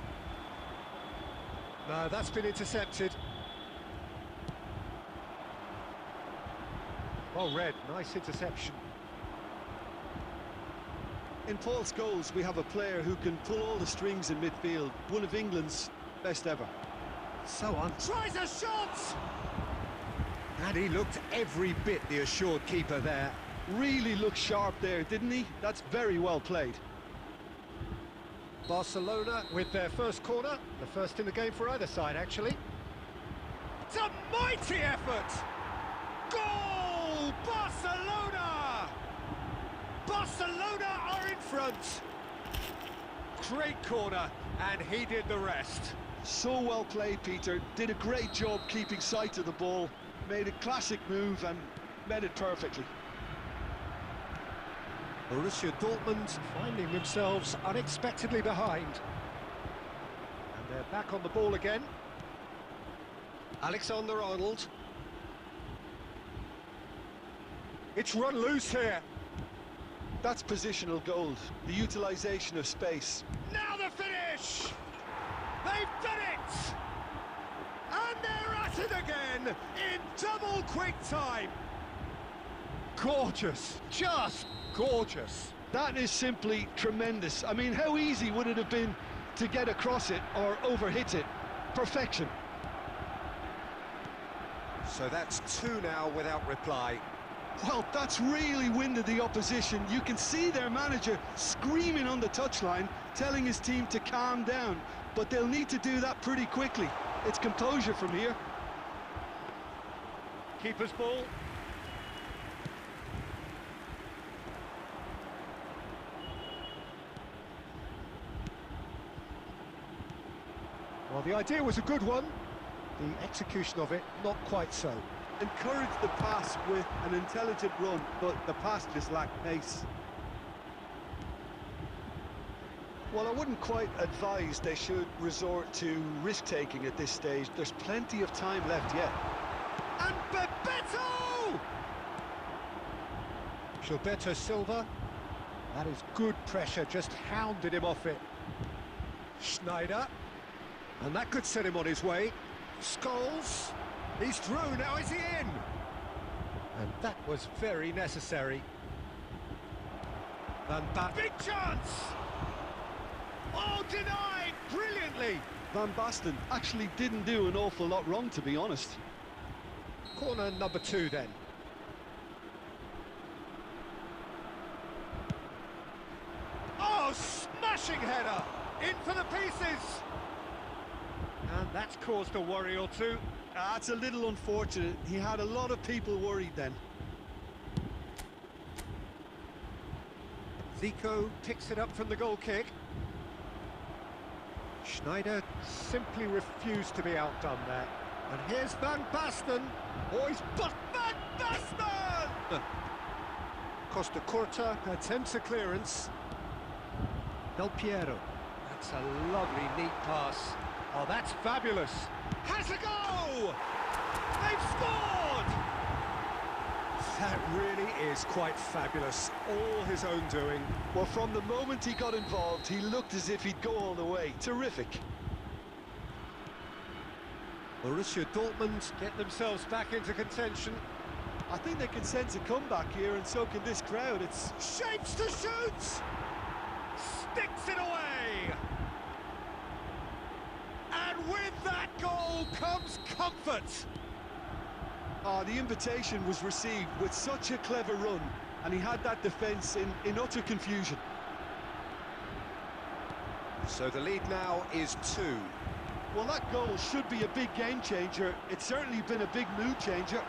No, that's been intercepted. Well read, nice interception. In Paul Scholes, we have a player who can pull all the strings in midfield. One of England's best ever. So on. Tries a shot! And he looked every bit the assured keeper there. Really looked sharp there, didn't he? That's very well played. Barcelona with their first corner, the first in the game for either side, actually. It's a mighty effort! Goal! Barcelona! Barcelona are in front! Great corner, and he did the rest. So well played, Peter. Did a great job keeping sight of the ball. Made a classic move and met it perfectly. Borussia Dortmund finding themselves unexpectedly behind. And they're back on the ball again. Alexander-Arnold. It's run loose here. That's positional gold, the utilisation of space. Now the finish! They've done it! And they're at it again in double quick time. Gorgeous, just gorgeous. That is simply tremendous. I mean, how easy would it have been to get across it or overhit it? Perfection. So that's two now without reply. Well, that's really winded the opposition. You can see their manager screaming on the touchline, telling his team to calm down. But they'll need to do that pretty quickly. It's composure from here. Keeper's ball. Well, the idea was a good one. The execution of it, not quite so. Encourage the pass with an intelligent run, but the pass just lacked pace. Well, I wouldn't quite advise they should resort to risk-taking at this stage. There's plenty of time left yet. And Bebeto! Gilberto Silva. That is good pressure, just hounded him off it. Schneider. And that could set him on his way. Scholes. He's through, now is he in? And that was very necessary. Van Basten. Big chance! Oh, denied brilliantly! Van Basten actually didn't do an awful lot wrong, to be honest. Corner number 2 then. Oh, smashing header! In for the pieces! And that's caused a worry or two. That's a little unfortunate. He had a lot of people worried then. Zico picks it up from the goal kick. Schneider simply refused to be outdone there. And here's Van Basten. Oh, he's but Van Basten! Costa Curta attempts a clearance. Del Piero. That's a lovely, neat pass. Oh, that's fabulous. Has a go! They've scored! That really is quite fabulous. All his own doing. Well, from the moment he got involved, he looked as if he'd go all the way. Terrific. Borussia Dortmund get themselves back into contention. I think they can sense a comeback here, and so can this crowd. It's Shapes to shoot! Sticks it away! And with that goal comes comfort! the invitation was received with such a clever run, and he had that defence in utter confusion. So the lead now is 2. Well, that goal should be a big game changer. It's certainly been a big mood changer.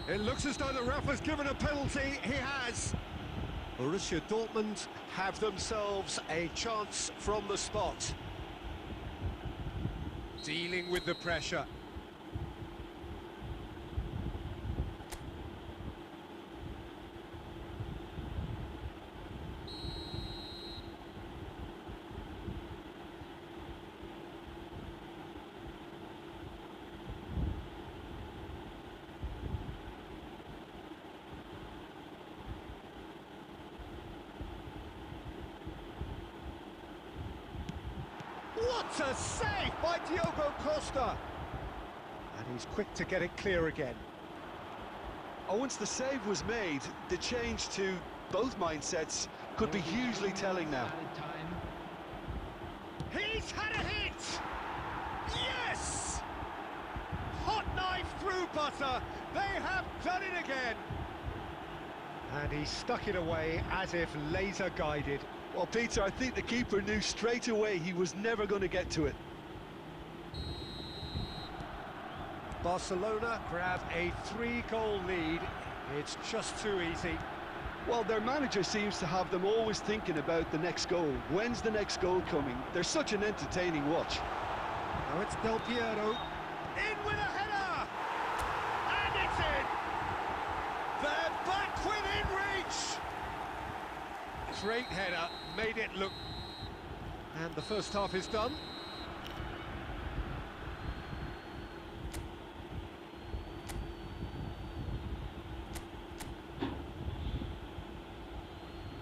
It looks as though the ref has given a penalty. He has. Borussia Dortmund have themselves a chance from the spot. Dealing with the pressure. What a save by Diogo Costa! And he's quick to get it clear again. Once the save was made, the change to both mindsets could be hugely telling now. He's had a hit! Yes! Hot knife through butter. They have done it again. And he stuck it away as if laser guided. Well, Peter, I think the keeper knew straight away he was never going to get to it. Barcelona grab a 3-goal lead. It's just too easy. Well, their manager seems to have them always thinking about the next goal. When's the next goal coming? They're such an entertaining watch. Now it's Del Piero. In with a header! And it's in! They're back within reach! Great header, made it look... And the first half is done.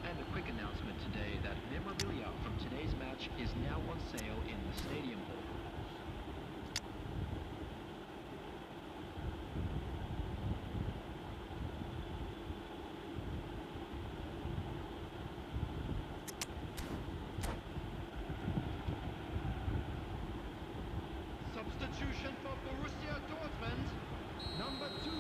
And a quick announcement. is now on sale in the stadium hall. Substitution for Borussia Dortmund. Number 2,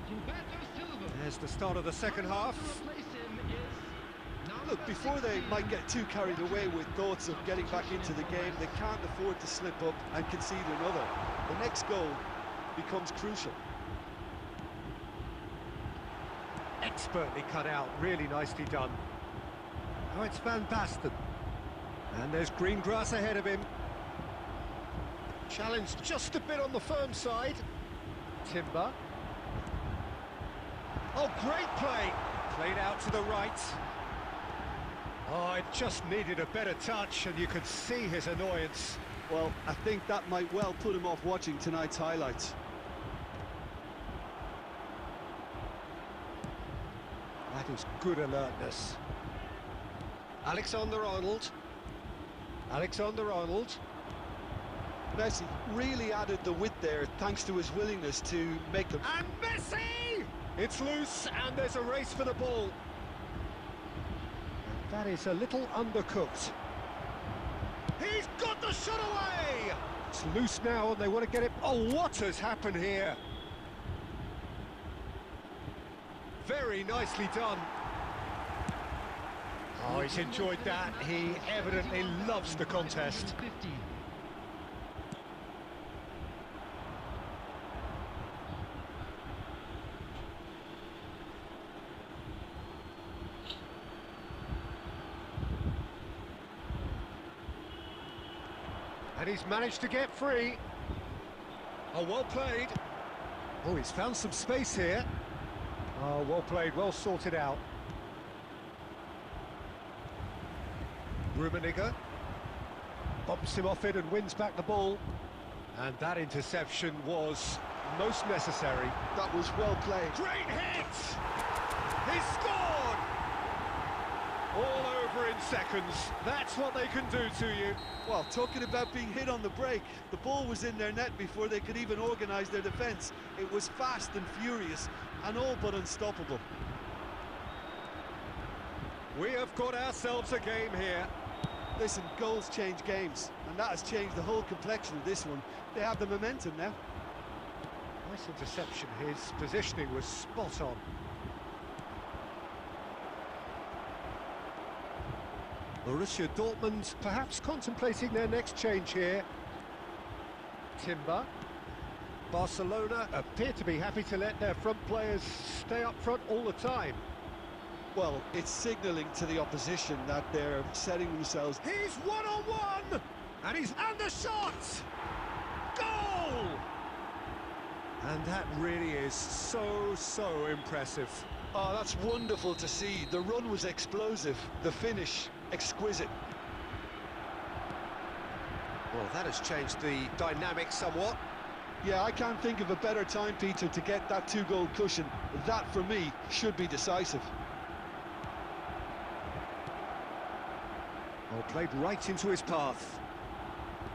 Gilberto Silva. There's the start of the second half. To replace him is number Look, before they 16. might get too carried away with thoughts of getting back into the game, they can't afford to slip up and concede another. The next goal becomes crucial. Expertly cut out, really nicely done. Now it's Van Basten. And there's green grass ahead of him. Challenged just a bit on the firm side. Timber. Oh, great play! Played out to the right. Oh, it just needed a better touch, and you could see his annoyance. Well, I think that might well put him off watching tonight's highlights. That is good alertness. Alexander-Arnold. Alexander-Arnold. Messi really added the width there thanks to his willingness to make them. And Messi! It's loose, and there's a race for the ball. That is a little undercooked. He's got the shot away! It's loose now, and they want to get it. Oh, what has happened here? Very nicely done. Oh, he's enjoyed that. He evidently loves the contest. 15. And he's managed to get free. Oh, well played. Oh, he's found some space here. Oh, well played, well sorted out. Rummenigge bumps him off it and wins back the ball. And that interception was most necessary. That was well played. Great hit! He scored! All over in seconds. That's what they can do to you. Well, talking about being hit on the break, the ball was in their net before they could even organise their defence. It was fast and furious and all but unstoppable. We have got ourselves a game here. Listen, goals change games, and that has changed the whole complexion of this one. They have the momentum now. Nice interception. His positioning was spot on. Borussia Dortmund perhaps contemplating their next change here. Timber. Barcelona appear to be happy to let their front players stay up front all the time. Well, it's signalling to the opposition that they're setting themselves. He's one-on-one! And the shot! Goal! And that really is so impressive. Oh, that's wonderful to see. The run was explosive, the finish exquisite. Well, that has changed the dynamic somewhat. Yeah, I can't think of a better time, Peter, to get that two-goal cushion. That, for me, should be decisive. Well, played right into his path.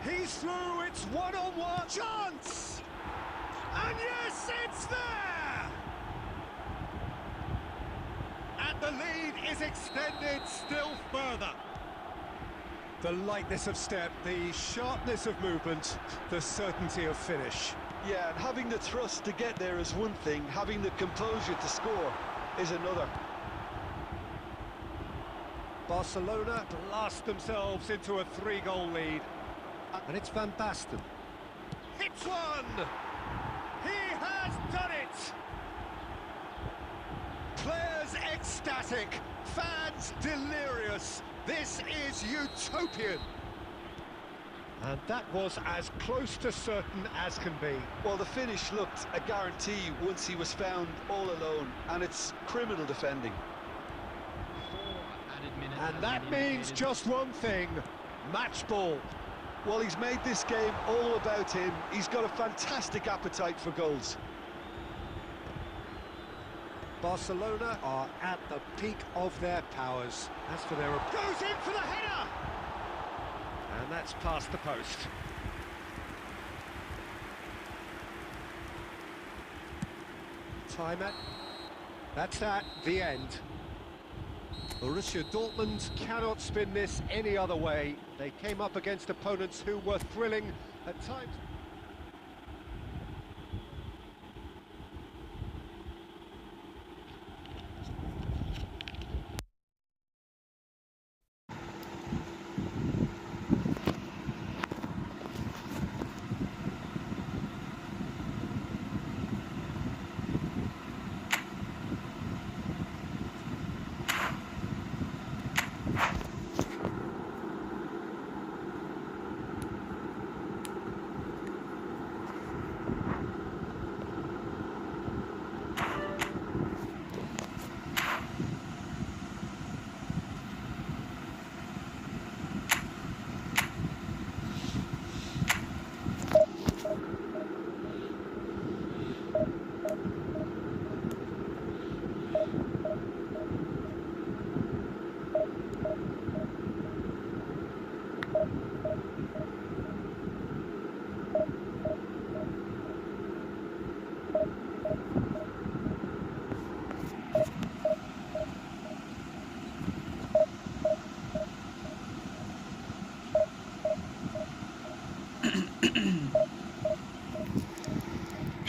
He's through, it's one-on-one chance! And yes, it's there! And the lead is extended still further. The lightness of step, the sharpness of movement, the certainty of finish. Yeah, and having the thrust to get there is one thing, having the composure to score is another. Barcelona blast themselves into a 3-goal lead. And it's Van Basten. Hits one! He has done it! Players ecstatic, fans delirious. This is utopian. And that was as close to certain as can be. Well, the finish looked a guarantee once he was found all alone, and it's criminal defending. And that means just one thing, match ball. Well, he's made this game all about him. He's got a fantastic appetite for goals. Barcelona are at the peak of their powers. As for their... Goes in for the header! And that's past the post. Timer. That's the end. Borussia Dortmund cannot spin this any other way. They came up against opponents who were thrilling at times.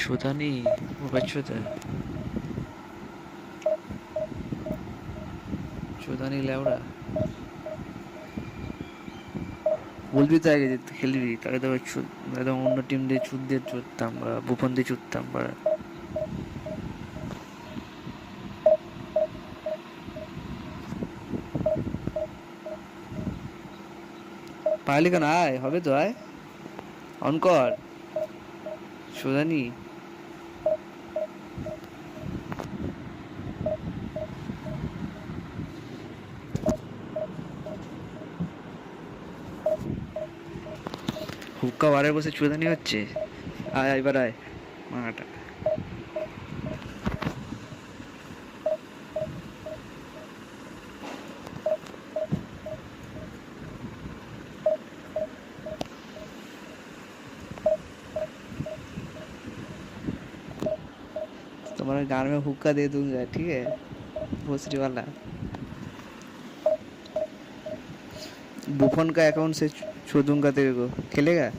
छुदा नहीं वो बचुदा छुदा नहीं लेवड़ा বলবি তো আগে যে খেলবি তাহলে তো একদম অন্য টিম দিয়ে চুদ দিয়ে চুদতাম বা বুফন দিয়ে চুদতাম বা পারলি কেন আয় হবে তো আয় অন কর সুদানি হুক্কা বারে বসে চুদানি হচ্ছে আয় এবার আয় মাটা तुम्हारे गान में हुक्का दे दूंगा ठीक है भोसड़ी वाला बुफन का अकाउंट से छू दूंगा तेरे को खेलेगा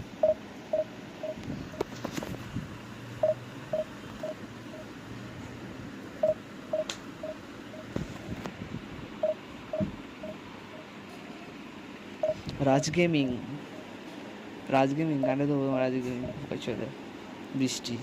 राज गेमिंग गाने तो राज गेमिंग बच्चों दे बिस्टी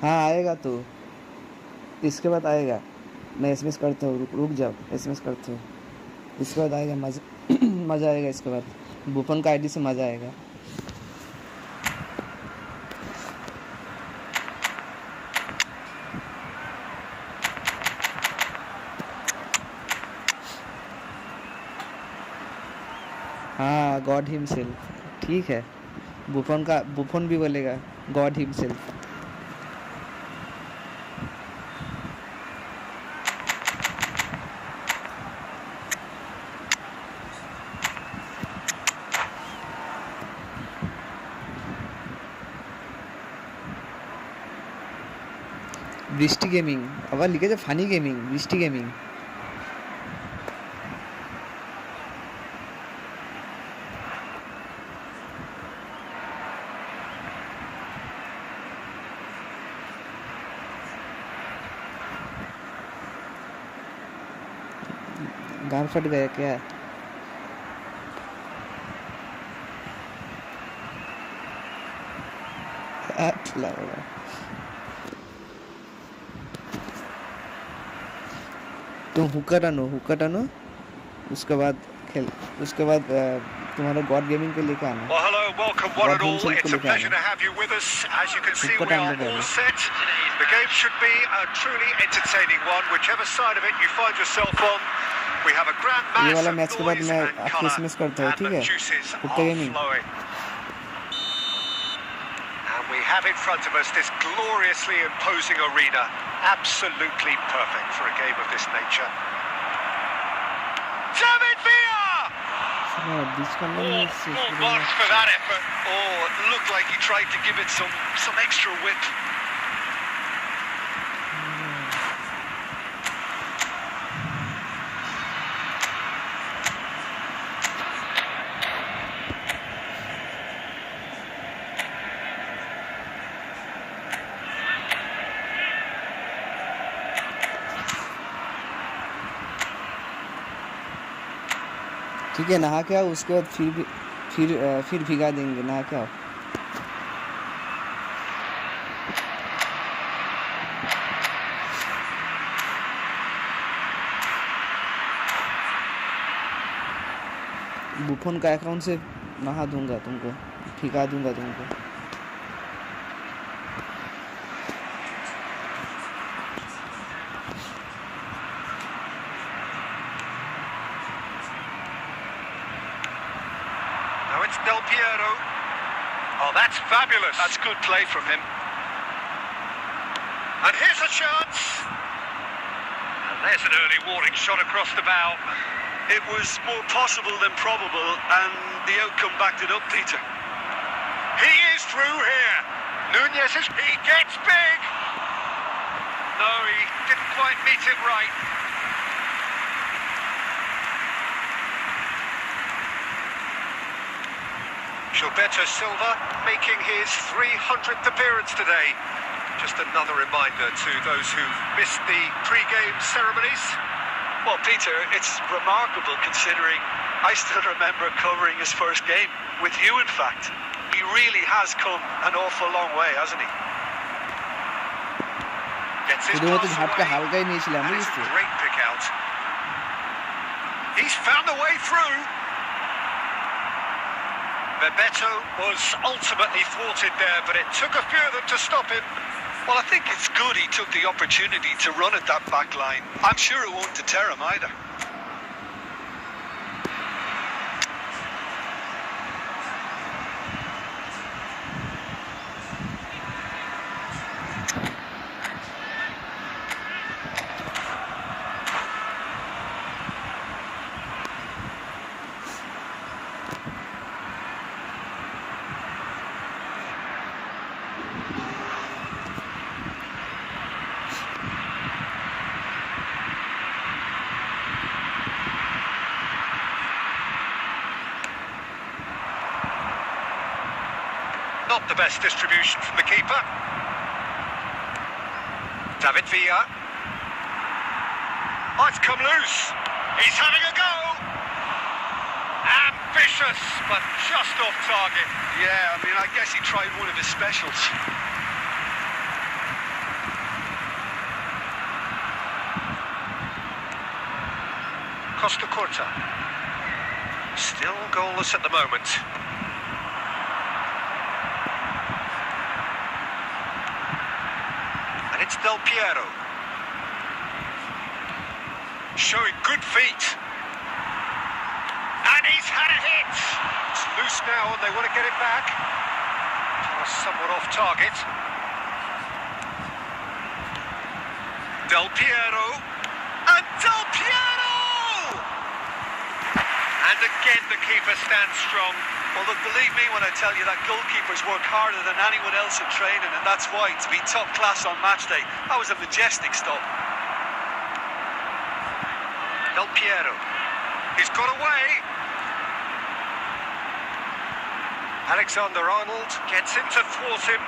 हाँ आएगा तो इसके बाद आएगा मैं एसएमएस करता हूँ रुक जाओ एसएमएस करते हो इसके बाद आएगा मज़ा आएगा इसके बाद बुफन का आईडी से मज़ा आएगा हाँ गॉड हिमसेल्फ ठीक है बुफन भी बोलेगा गॉड हिमसेल्फ বৃষ্টি গেমিং আবার লিখেছে ফানি গেমিং বৃষ্টি গেমিং गान फट गया क्या तुम हुक्का टानो उसके बाद तुम्हारा गॉड गेमिंग के लेके आना Well, hello, welcome one and all. It's a pleasure to have you with us. As you can see, we are all set. The game should be a truly entertaining one. Whichever side of it you find yourself on, We have a grand ये mass वाला of match के बाद noise मैं and आपको colour, SMS करता हूँ, and ठीक the है? juices Hucka are Gaming. flowing. And we have in front of us this gloriously imposing arena, absolutely perfect for a game of this nature. David Villa! This one Full marks for that effort. Oh, it looked like he tried to give it some extra width. ठीक है, नहा के आओ, उसके बाद फिर भिगा देंगे, नहा के आओ। बुफन का अकाउंट से नहा दूंगा तुमको, भिगा दूंगा तुमको। Now it's Del Piero. Oh, that's fabulous. That's good play from him. And here's a chance. And there's an early warning shot across the bow. It was more possible than probable, and the outcome backed it up, Peter. He is through here. Nunez he gets big. No, he didn't quite meet it right. Gilberto Silva making his 300th appearance today. Just another reminder to those who missed the pre-game ceremonies. Well, Peter, it's remarkable considering I still remember covering his first game, with you in fact. He really has come an awful long way, hasn't he? Gets his শুধুমাত্র pass ঝাপটা away, হালকাই নিয়েছিলাম, and it's বুঝেছো? a great pick out. He's found a way through. Bebeto was ultimately thwarted there, but it took a few of them to stop him. Well, I think it's good he took the opportunity to run at that back line. I'm sure it won't deter him either. Not the best distribution from the keeper. David Villa. Oh, it's come loose. He's having a go. Ambitious, but just off target. Yeah, I mean, I guess he tried one of his specials. Costa Curta. Still goalless at the moment. And it's Del Piero. Showing good feet. And he's had a hit. It's loose now and they want to get it back. Somewhat off target. Del Piero. And Del Piero! And again the keeper stands strong. Well, look, believe me when I tell you that goalkeepers work harder than anyone else in training, and that's why, to be top class on match day, that was a majestic stop. Del Piero. He's got away. Alexander-Arnold gets in to thwart him.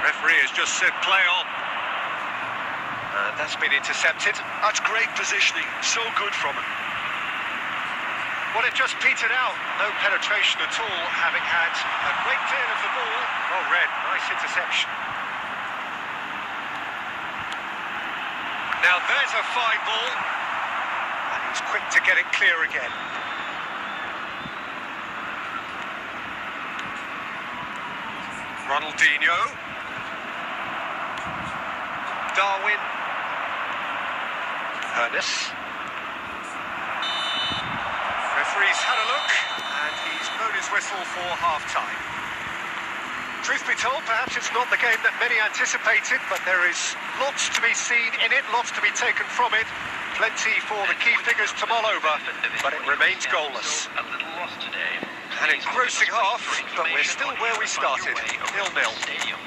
Referee has just said play on. And that's been intercepted. That's great positioning, so good from him. Well, it just petered out. No penetration at all, having had a great deal of the ball. Well read, nice interception. Now there's a fine ball. And he's quick to get it clear again. Ronaldinho. Darwin. Ernest. whistle for half-time. Truth be told, perhaps it's not the game that many anticipated, but there is lots to be seen in it, lots to be taken from it. Plenty for the key figures to mull over, but it remains goalless. A little loss today. An engrossing half, but we're still where we started, 0-0. Stadium.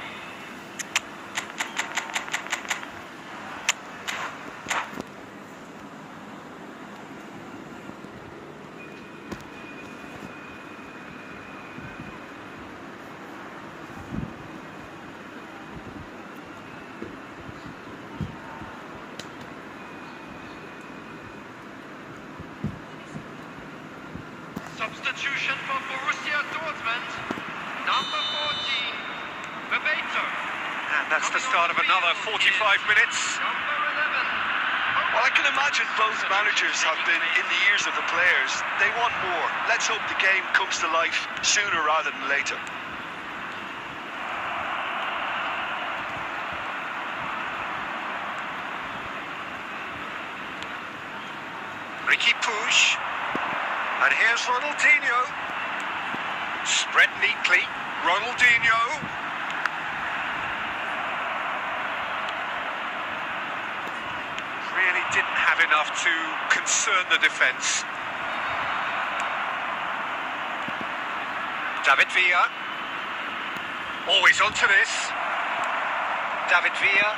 Substitution for Borussia Dortmund. Number 14, Bebeto. And that's the start of another 45 minutes. Number 11. Well, I can imagine both managers have been in the ears of the players. They want more. Let's hope the game comes to life sooner rather than later. Ricky Puig. And here's Ronaldinho. Spread neatly. Ronaldinho. Really didn't have enough to concern the defence. David Villa. Always onto this. David Villa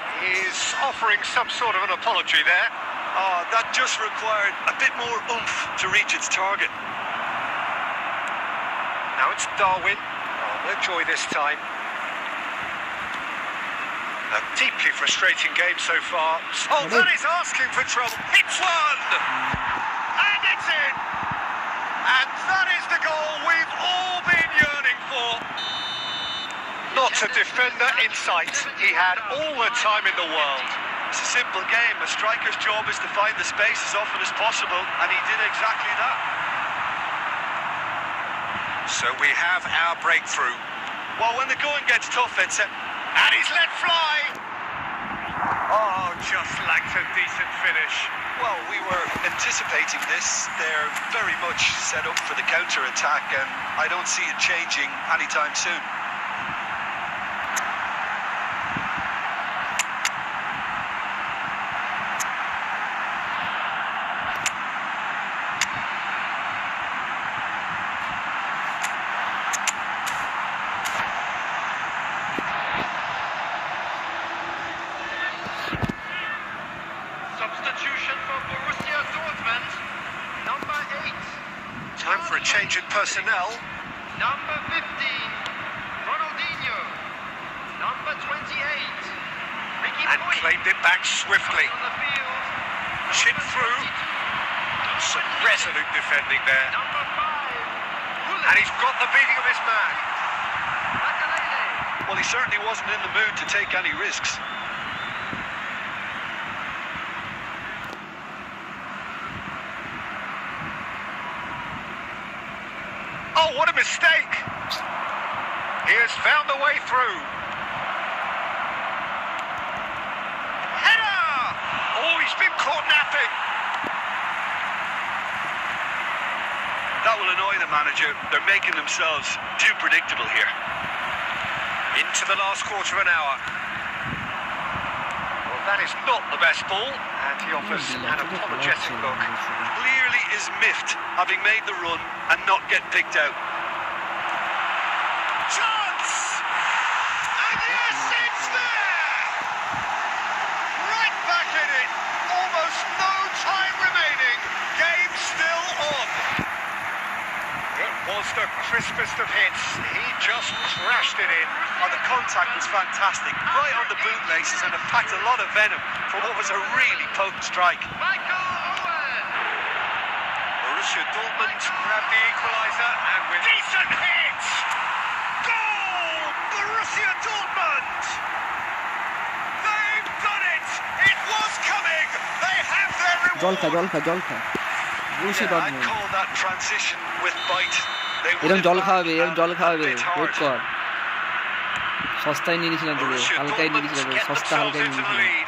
is offering some sort of an apology there. Oh, that just required a bit more oomph to reach its target. Now it's Darwin. Oh, no joy this time. A deeply frustrating game so far. Oh, that is asking for trouble. It's one! And it's in! And that is the goal we've all been yearning for. Not a defender in sight. He had all the time in the world. It's a simple game. A striker's job is to find the space as often as possible, and he did exactly that. So we have our breakthrough. Well, when the going gets tough, it's a... And he's let fly! Oh, just lacked a decent finish. Well, we were anticipating this. They're very much set up for the counter-attack, and I don't see it changing anytime soon. Substitution for Borussia Dortmund. Number 8. Time for a change in personnel. Number 15, Ronaldinho. Number 28, Ricky And Puig. claimed it back swiftly. On the field. Chip Number through. 22, Some resolute defending there. Number 5, And he's got the beating of his man. Makelele. Well, he certainly wasn't in the mood to take any risks. Oh, what a mistake! He has found a way through. Header! Oh, he's been caught napping. That will annoy the manager. They're making themselves too predictable here. Into the last quarter of an hour. Well, that is not the best ball, and he offers an apologetic look. Clearly is miffed, having made the run and not get picked out. Chance! And yes, it's there! Right back in it. Almost no time remaining. Game still on. It was the crispest of hits. He just crashed it in. Oh, the contact was fantastic, right on the bootlaces, and it packed a lot of venom for what was a really potent strike. Michael Owen. Borussia Dortmund grab the equaliser, and with decent hit! Goal! Borussia Dortmund! They've done it! It was coming! They have their reward! জল খা বুঝে Yeah, I'd call that transition with bite. They would এরকম have জল laughed খাওয়াবে at জল that খাওয়াবে bit wait hard. কর সস্তায় নিয়ে নিয়েছিলাম তোকে Borussia হালকাই নিয়ে Dortmund নিয়েছিলাম get সস্তা themselves হালকাই into the নিয়ে lead.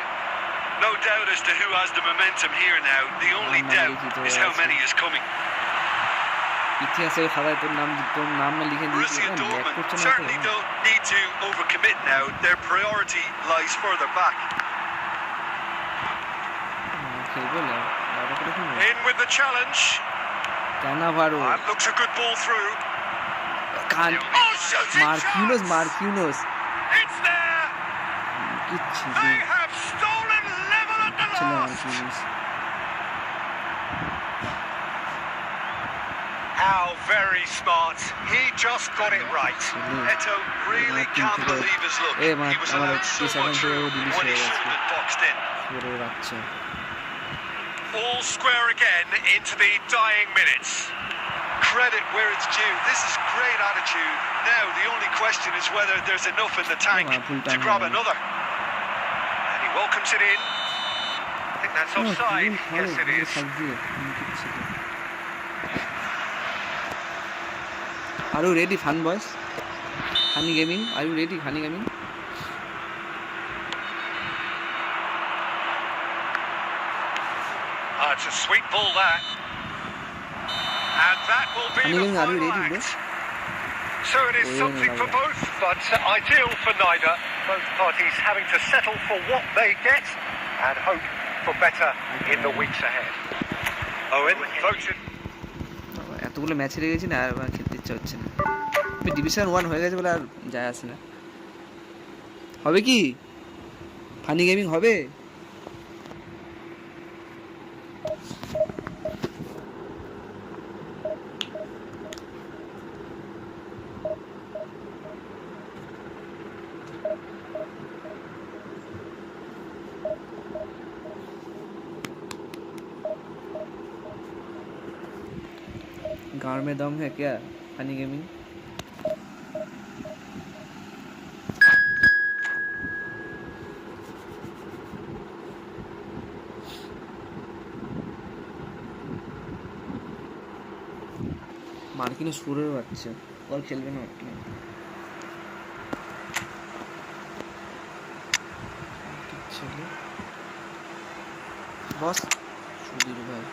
No doubt as to who has the momentum here now. The only Mamma doubt mia, is how many is coming. ইতিহাসের খাতায় তোর নাম না লিখে দিয়েছি Borussia ব্যাক Dortmund করছে না certainly তো don't need to overcommit now. Their priority lies further back. খেলবে না In with the challenge. কানাভারো That looks a good ball through. কান Oh, shooting মার্কিউনোস It's there. কিচ্ছু They have stolen level at the ছিল last. মার্কিউনোস How very smart. He just got it right. Eto really can't believe his luck. A He was allowed so much room when he should have been boxed in. করে রাখছে All square again into the dying minutes. Credit where it's due. This is great attitude. Now the only question is whether there's enough in the tank to grab another. And he welcomes it in. I think that's offside. Yes, it is. Are you ready, fun boys? Honey Gaming, are you ready, Honey Gaming? It's a sweet ball that. And that will be Honey the Gaming, are you final ready, bro? act. So it is Oh, something no, for no. both, but ideal for neither. Both parties having to settle for what they get and hope for better in the weeks ahead. Owen, voted. এতগুলো match হেরে গেছি না আর আমার খেলতে ইচ্ছা হচ্ছে না division 1 হয়ে গেছে বলে আর যায় আসে না হবে কি ফানি গেমিং হবে गाँव में दम है क्या फनी गेमिंग মার্কিনে সুরের বাচ্চা বল খেলবে না বস সুধীর ভাই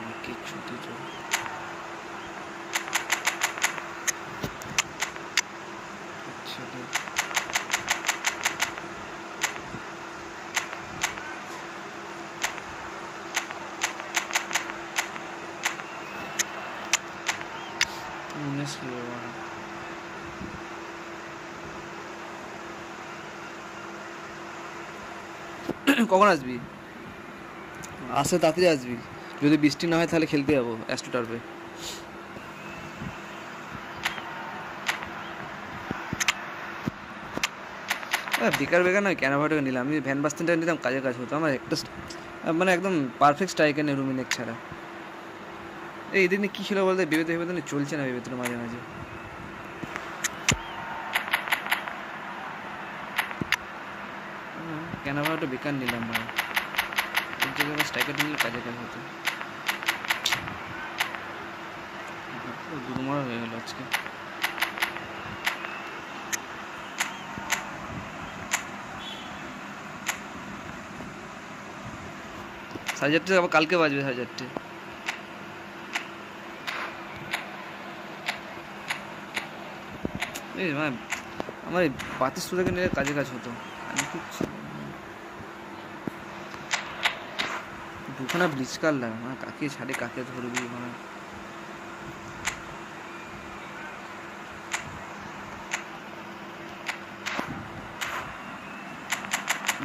মাকে ছুটি চল কখন আসবি আসে তাড়াতাড়ি আসবি যদি বৃষ্টি না হয় তাহলে খেলতে যাবো অ্যাস্ট্রো টার্ফে বেকার নয় কেন ভাটাকে নিলাম আমি ভ্যান বাস স্ট্যান্ডটা নিতাম কাজের কাজ হতো আমার একটা মানে একদম পারফেক্ট স্ট্রাইকার নেই রুমিনেক ছাড়া এই এদিন কী ছিল বলতে ভেবে চলছে না ভেবে মাঝে মাঝে কেন ভাটা বেকার নিলাম ভাই স্ট্রাইকারটা নিলে কাজে কাজ হতো দুর্মার হয়ে গেল আজকে সাড়ে চারটে আবার কালকে বাজবে সাড়ে চারটে আমার এই বাতির সুরাকে নিলে কাজে কাজ হতো দুখানা ব্লিচ কাটলাম কাকে ছাড়ে কাকে ধরবি মানে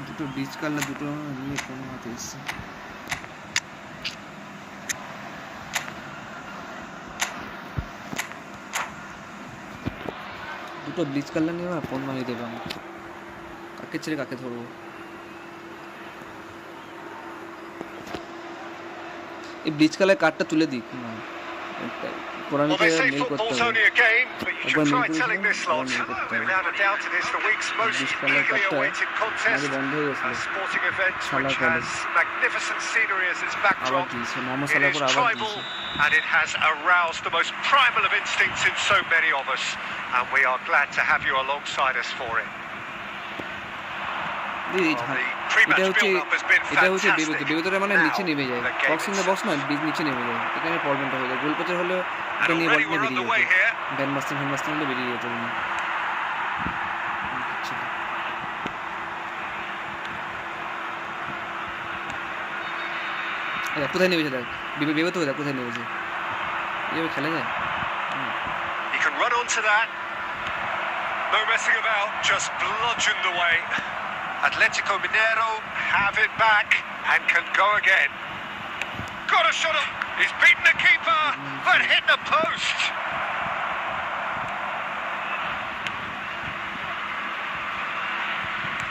দুটো ব্লিচ কাটলা দুটো নিয়ে কোনো হাতে এসছে দুটো ব্লিচ কাটলা নিয়ে ফোন মারিয়ে দেবে আমার কাকে ছেড়ে কাকে ধরবো এই ব্লিচ কালার কার্ডটা তুলে দিই Well, they say football's only a game, but you should try telling this lot. Without a doubt, it is the week's most eagerly awaited contest. A sporting event which has magnificent scenery as its backdrop. It is tribal, and it has aroused the most primal of instincts in so many of us, and we are glad to have you alongside us for it. এটা হচ্ছে বেবেতোটা মানে নিচে নেমে যায়, box in the box না নিচে নেমে যায়, এখানে প্রবলেমটা হয়ে যায়। গোল পোস্টের হলে এটা নিয়ে বল নিয়ে বেরিয়ে যেত, ভ্যান বাস্টেন হলে বেরিয়ে যেত। কোথায় নেমেছে দেখ, বেবেতো দেখ কোথায় নেমেছে, এইভাবে খেলা যায়? He can run onto that. No messing about, just bludgeoned away. Atletico Mineiro have it back and can go again. Got a shot up. He's beaten the keeper, but hit the post.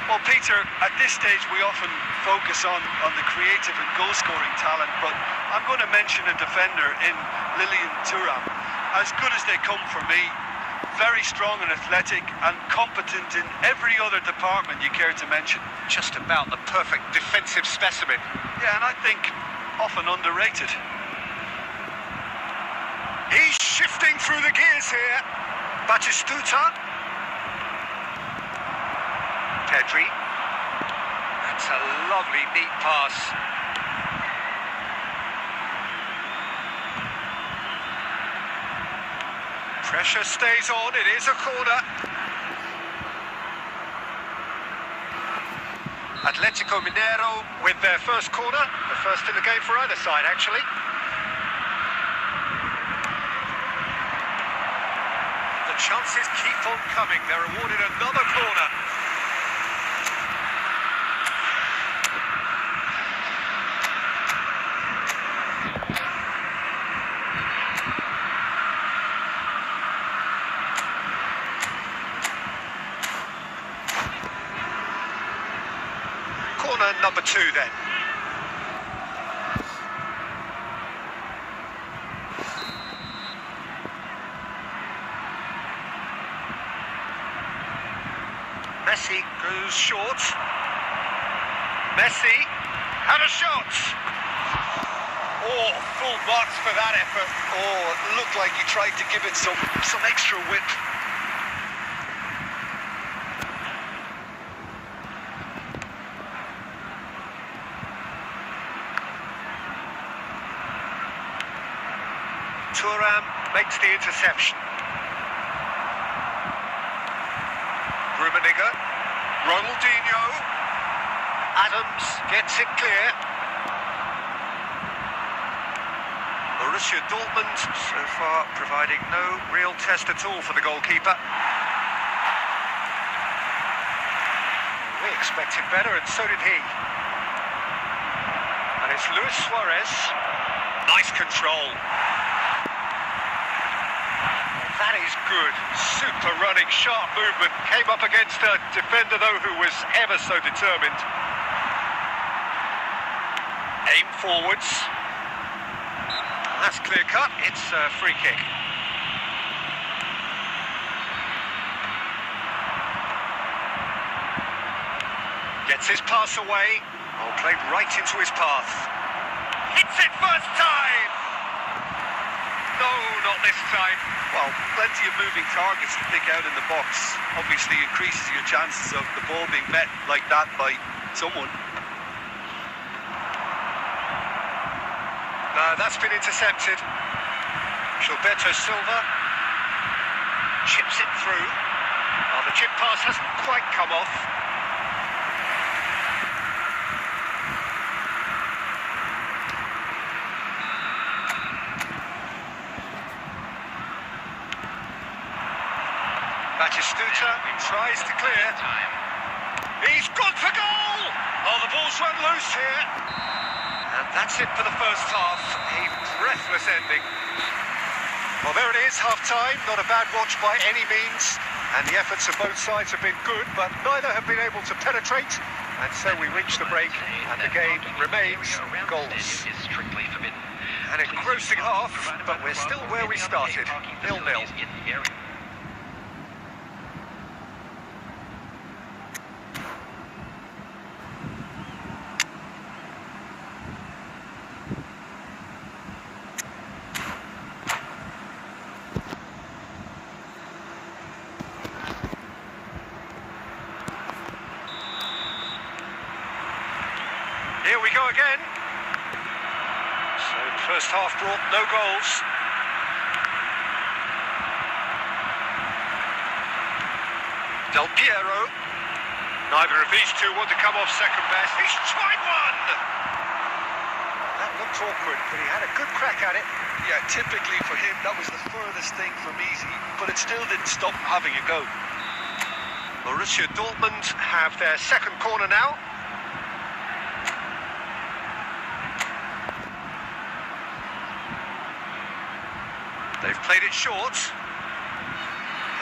Well, Peter, at this stage we often focus on the creative and goal-scoring talent, but I'm going to mention a defender in Lilian Thuram. As good as they come for me, very strong and athletic and competent in every other department you care to mention. Just about the perfect defensive specimen. Yeah, and I think often underrated. He's shifting through the gears here. Batistuta. Pedri. That's a lovely, neat pass. Pressure stays on, it is a corner. Atletico Mineiro with their first corner, the first in the game for either side actually. The chances keep on coming, they're awarded another corner. Corner number 2 then. Messi goes short. Messi had a shot. Oh, full marks for that effort. Oh, it looked like he tried to give it some extra whip. Thuram makes the interception. Rummenigge, Ronaldinho, Adams gets it clear. Borussia Dortmund so far providing no real test at all for the goalkeeper. We expected better and so did he. And it's Luis Suarez. Nice control. That is good. Super running, sharp movement. Came up against a defender, though, who was ever so determined. Aim forwards. That's clear cut. It's a free kick. Gets his pass away. Oh, played right into his path. Hits it first time! No, not this time. Well, plenty of moving targets to pick out in the box. Obviously increases your chances of the ball being met like that by someone. That's been intercepted. Gilberto Silva chips it through. Oh, the chip pass hasn't quite come off. Batistuta tries to clear. He's gone for goal! Oh, the ball's run loose here. And that's it for the first half. A breathless ending. Well, there it is, half-time. Not a bad watch by any means. And the efforts of both sides have been good, but neither have been able to penetrate. And so we reach the break, and the game remains goalless. An engrossing half, but we're still where we started, 0-0. half brought no goals. Del Piero. Neither of these two want to come off second best. He's tried one! That looked awkward, but he had a good crack at it. Yeah, typically for him, that was the furthest thing from easy, but it still didn't stop him having a go. Borussia Dortmund have their second corner now. They've played it short.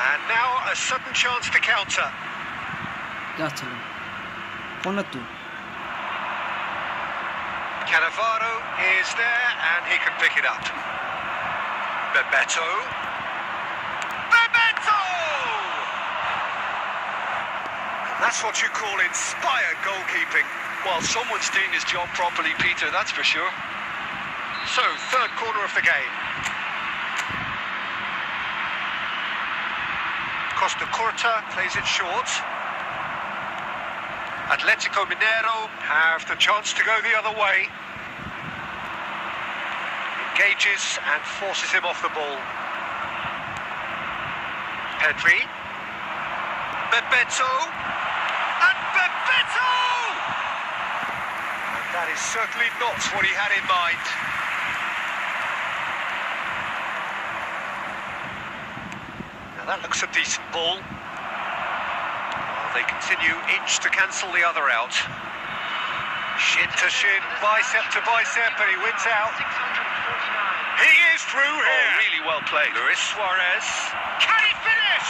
And now a sudden chance to counter. क्या चलो कौन है तू Cannavaro is there and he can pick it up. Bebeto. Bebeto! And that's what you call inspired goalkeeping. Well, someone's doing his job properly, Peter, that's for sure. So, third corner of the game. Costa Curta plays it short. Atletico Mineiro have the chance to go the other way. Engages and forces him off the ball. Pedri. Bebeto. And Bebeto! And that is certainly not what he had in mind. Now that looks a decent ball. They continue inch to cancel the other out. Shin to shin, bicep to bicep, and he wins out. 649. He is through here. Oh, really well played. Luis Suarez. Can he finish?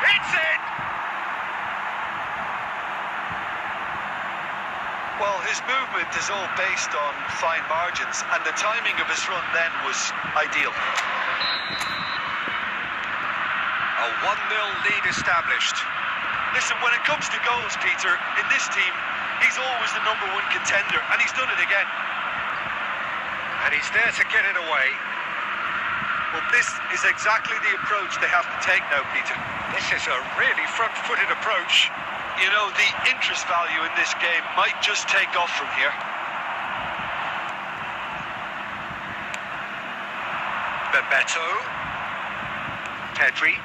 It's in. Well, his movement is all based on fine margins, and the timing of his run then was ideal. A 1-0 lead established. Listen, when it comes to goals, Peter, in this team, he's always the #1 contender, and he's done it again. And he's there to get it away. Well, this is exactly the approach they have to take now, Peter. This is a really front-footed approach. You know, the interest value in this game might just take off from here. Bebeto. Pedri.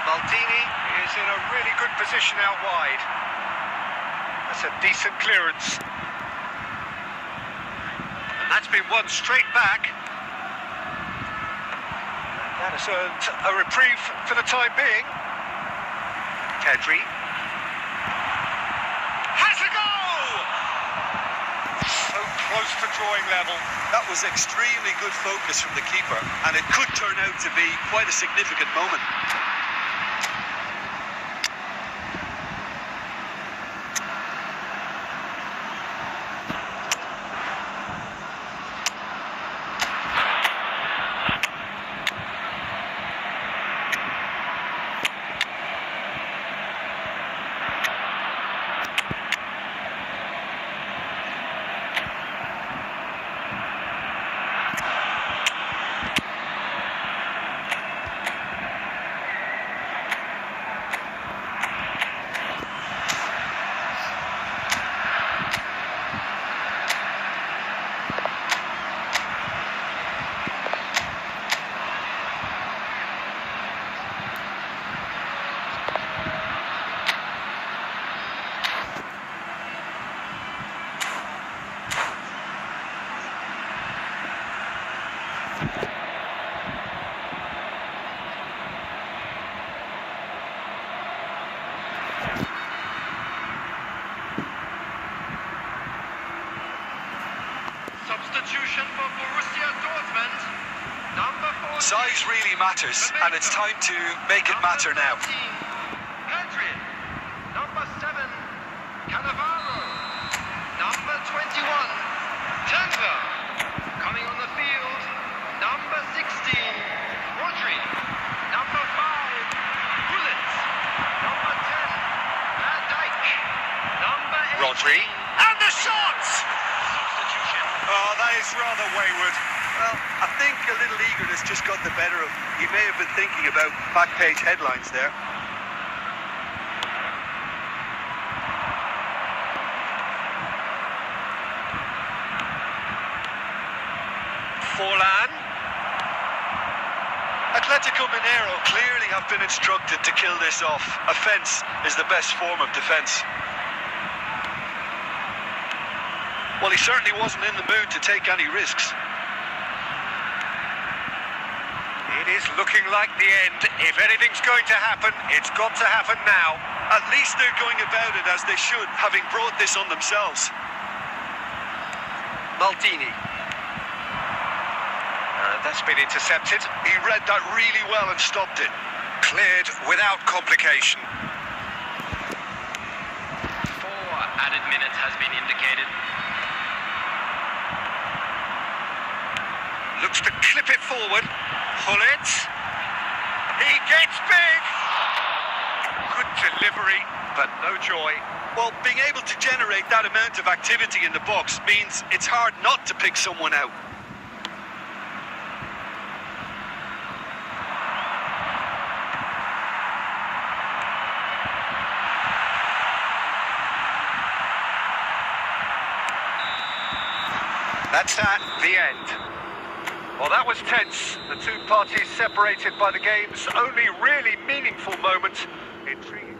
Maldini is in a really good position out wide. That's a decent clearance. And that's been won straight back. That has earned a reprieve for the time being. Pedri. Has a goal! So close to drawing level. That was extremely good focus from the keeper, and it could turn out to be quite a significant moment. Substitution for Borussia Dortmund. Number 14. Size really matters, and it's time to make it matter now. Pedri. Number 7. Cannavaro. Number 21. Tenga. Coming on the field. Number 16. Rodri. Number 5. Gullit. Number 10. Van Dijk. Number 18. Rodri. And the shot! Substitution. Oh, that is rather wayward. Well, I think a little eagerness just got the better of him. He may have been thinking about back page headlines there. Forlan. Atletico Mineiro clearly have been instructed to kill this off. Offence is the best form of defence. Well, he certainly wasn't in the mood to take any risks. It is looking like the end. If anything's going to happen, it's got to happen now. At least they're going about it as they should, having brought this on themselves. Maldini. That's been intercepted. He read that really well and stopped it. Cleared without complication. 4 added minutes has been indicated. Looks to clip it forward. Pull it. He gets big. Good delivery, but no joy. Well, being able to generate that amount of activity in the box means it's hard not to pick someone out. That's at the end. Well, that was tense. The two parties separated by the game's only really meaningful moment. Intriguing.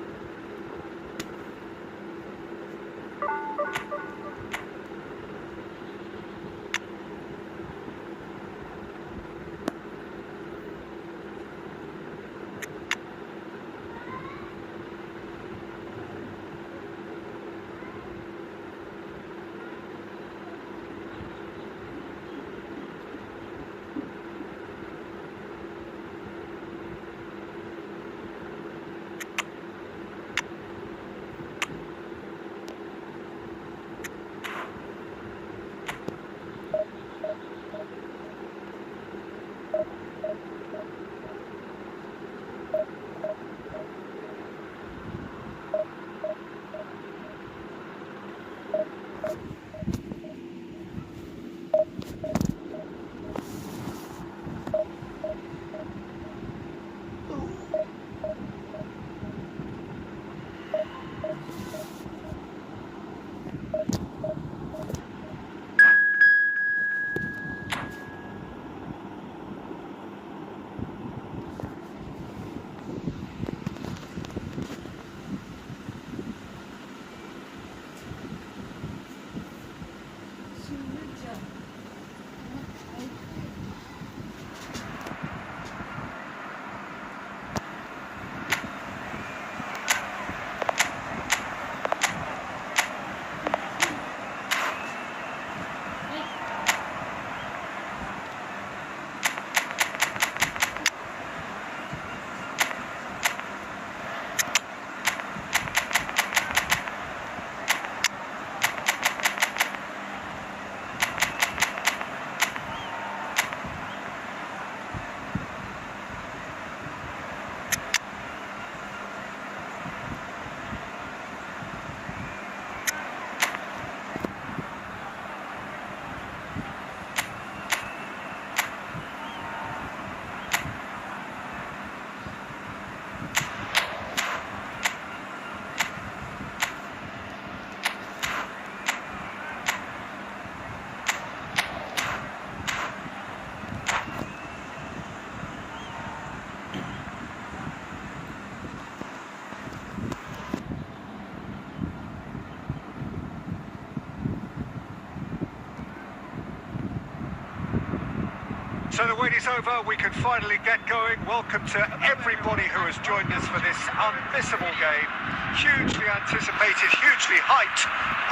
So the wait is over, we can finally get going. Welcome to everybody who has joined us for this unmissable game. Hugely anticipated, hugely hyped.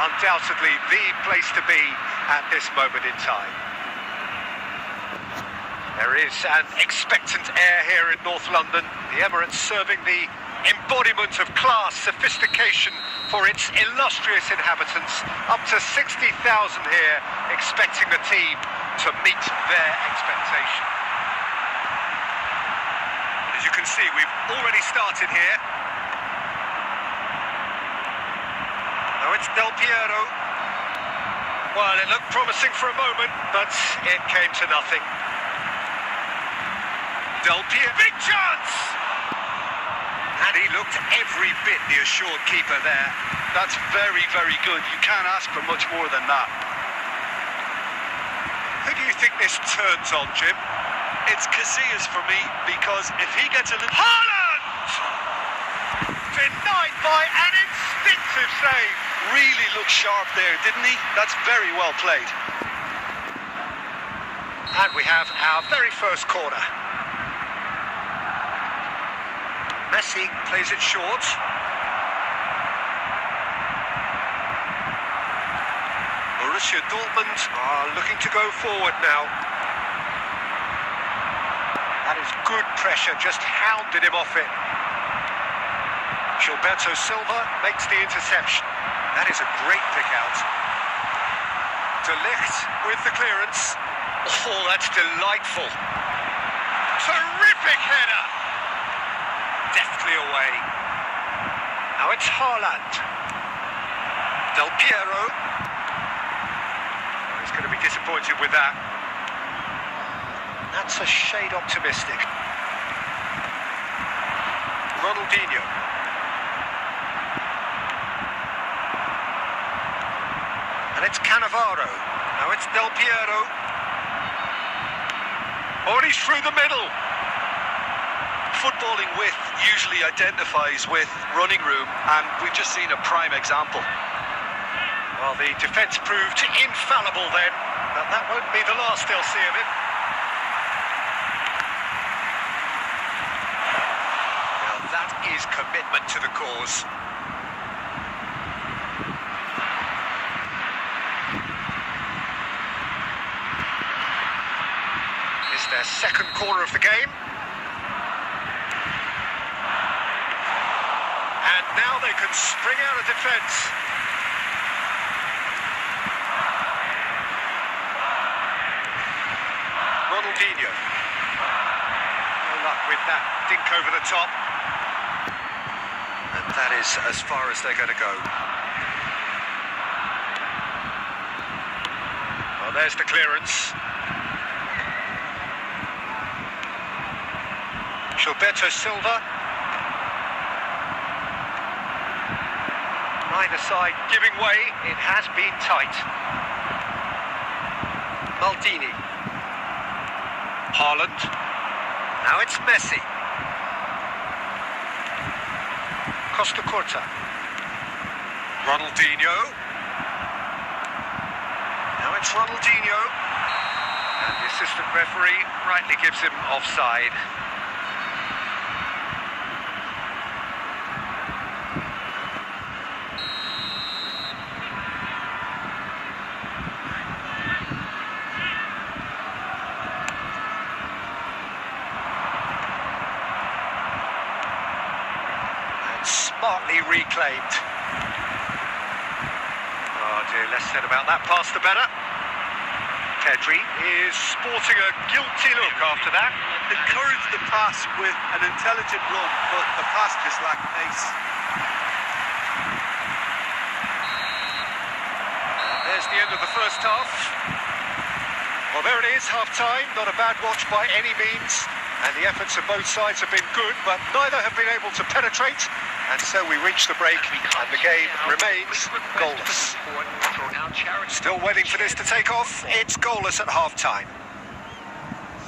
Undoubtedly the place to be at this moment in time. There is an expectant air here in North London. The Emirates serving the embodiment of class, sophistication for its illustrious inhabitants. Up to 60,000 here, expecting the team to meet their expectation. As you can see, we've already started here. Now it's Del Piero. Well, it looked promising for a moment, but it came to nothing. Del Piero, big chance! And he looked every bit the assured keeper there. That's very, very good. You can't ask for much more than that. Who do you think this turns on, Jim? It's Casillas for me, because if he gets a little... Haaland! Denied by an instinctive save. Really looked sharp there, didn't he? That's very well played. And we have our very first corner. Messi plays it short. Borussia Dortmund are looking to go forward now. That is good pressure, just hounded him off it. Gilberto Silva makes the interception. That is a great pick out. De Ligt with the clearance. Oh, that's delightful. Terrific header. Deftly away. Now it's Haaland. Del Piero. Oh, he's going to be disappointed with that. That's a shade optimistic. Ronaldinho. And it's Cannavaro. Now it's Del Piero. Oh, and he's through the middle. Footballing width usually identifies with running room, and we've just seen a prime example. Well, the defence proved infallible then, but that won't be the last they'll see of him. Now that is commitment to the cause. It's their second corner of the game. And now they can spring out of defence. Ronaldinho. No luck with that dink over the top. And that is as far as they're going to go. Well, there's the clearance. Gilberto Silva. Neither side giving way. It has been tight. Maldini. Haaland. Now it's Messi. Costa Curta. Ronaldinho. Now it's Ronaldinho. And the assistant referee rightly gives him offside. Smartly reclaimed. Oh dear, less said about that pass the better. Pedri is sporting a guilty look after that. Encouraged the pass with an intelligent run, but the pass just lacked pace. There's the end of the first half. Well, there it is, half-time. Not a bad watch by any means. And the efforts of both sides have been good, but neither have been able to penetrate. And so we reach the break, and the game remains goalless. Still waiting for this to take off. It's goalless at half-time.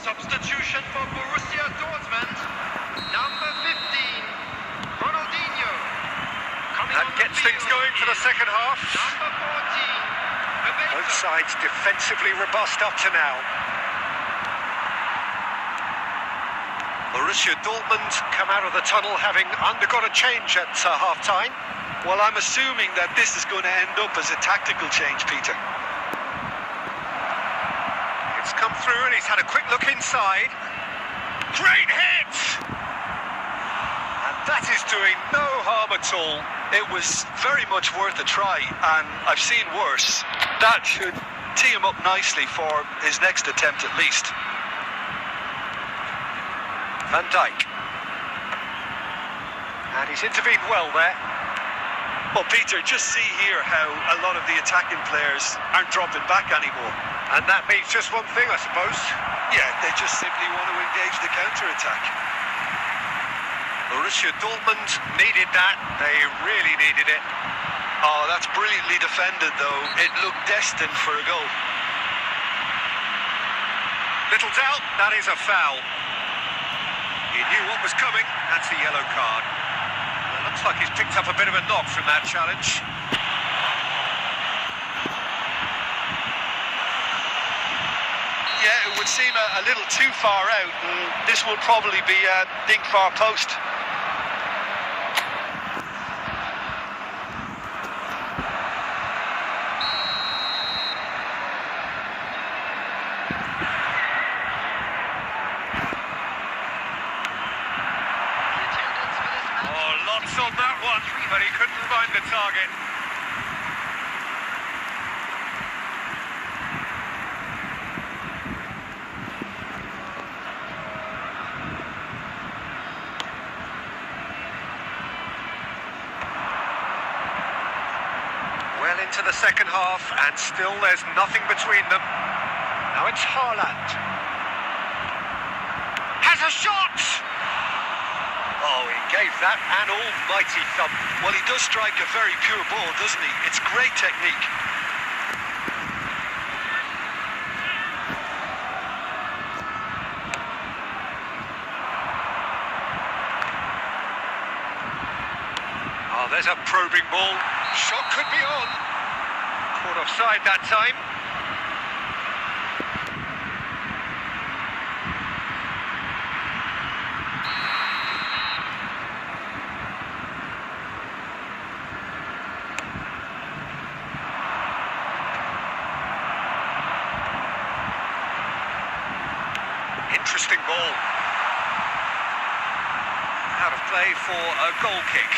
Substitution for Borussia Dortmund. Number 15, Ronaldinho. That gets things going for the second half. Number 14, Both sides defensively robust up to now. Borussia Dortmund come out of the tunnel having undergone a change at half-time. Well, I'm assuming that this is going to end up as a tactical change, Peter. It's come through and he's had a quick look inside. Great hit! And that is doing no harm at all. It was very much worth a try, and I've seen worse. That should tee him up nicely for his next attempt at least. Van Dijk. And he's intervened well there. Well, Peter, just see here how a lot of the attacking players aren't dropping back anymore. And that means just one thing, I suppose. Yeah, they just simply want to engage the counter-attack. Borussia Dortmund needed that. They really needed it. Oh, that's brilliantly defended, though. It looked destined for a goal. Little doubt, that is a foul. He knew what was coming, that's the yellow card. Well, it looks like he's picked up a bit of a knock from that challenge. Yeah, it would seem a little too far out, and this will probably be a dink far post. Oh, lots on that one, but he couldn't find the target. Well into the second half, and still there's nothing between them. Now it's Haaland. Has a shot! Oh, he gave that an almighty thump. Well, he does strike a very pure ball, doesn't he? It's great technique. Oh, there's a probing ball. Shot could be on. Caught offside that time. Interesting ball. Out of play for a goal kick.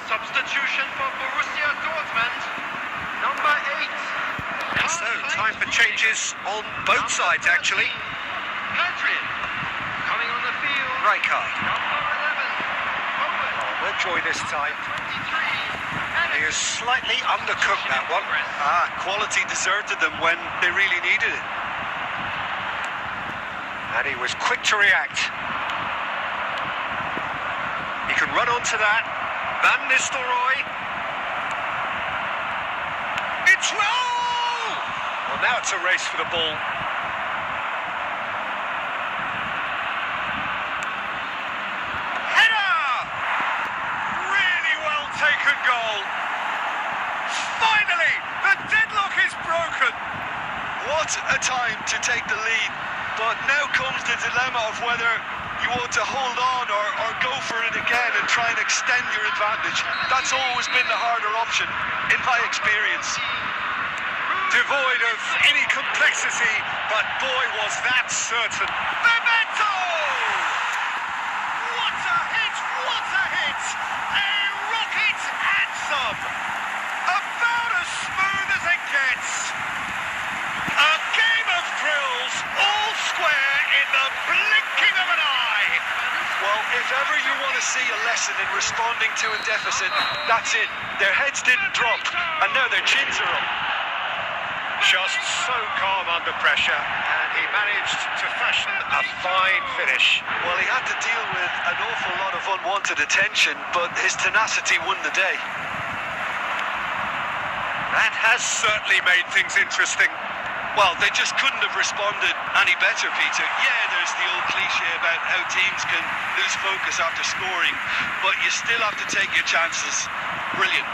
Substitution for Borussia Dortmund, number 8. So, time for changes on both sides, actually. Hadrian, coming on the field. Rijkaard. Number 11. Owen, Oh, we'll joy this time. 23. He is slightly undercooked, that one. Quality deserted them when they really needed it. And he was quick to react. He can run onto that. Van Nistelrooy. It's roll! Well, now it's a race for the ball. Header! Really well taken goal. Finally, the deadlock is broken. What a time to take the lead. But now comes the dilemma of whether you ought to hold on or go for it again and try and extend your advantage. That's always been the harder option, in my experience. Devoid of any complexity, but boy was that certain. Memento! What a hit! What a hit! A rocket anthem! About as smooth as it gets. A game of thrills, all square in the blinking of an eye. Well, if ever you want to see a lesson in responding to a deficit, that's it. Their heads didn't drop, and now their chins are up. Just so calm under pressure, and he managed to fashion a fine finish. Well, he had to deal with an awful lot of unwanted attention, but his tenacity won the day. That has certainly made things interesting. Well, they just couldn't have responded any better, Peter. Yeah, there's the old cliche about how teams can lose focus after scoring, but you still have to take your chances. Brilliant.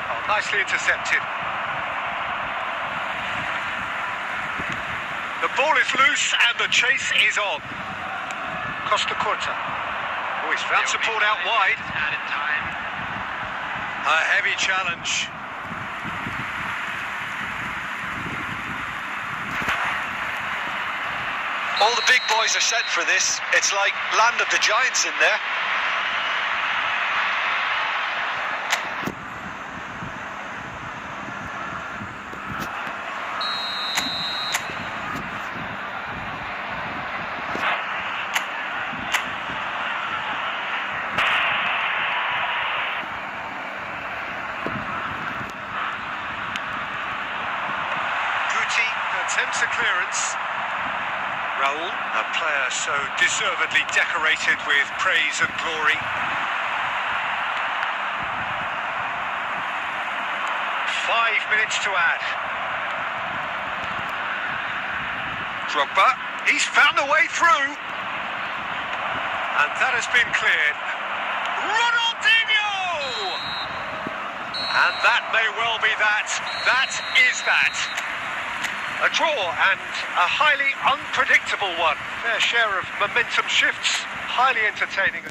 Oh, nicely intercepted. Ball is loose and the chase is on. Costa Curta. Oh, he's found support out wide. Added time. A heavy challenge. All the big boys are set for this. It's like Land of the Giants in there. Guti attempts a clearance. Raul, a player so deservedly decorated with praise and glory. 5 minutes to add. Drogba, he's found a way through. And that has been cleared. Ronaldinho! And that may well be that. That is that. A draw and a highly unpredictable one. Fair share of momentum shifts. Highly entertaining.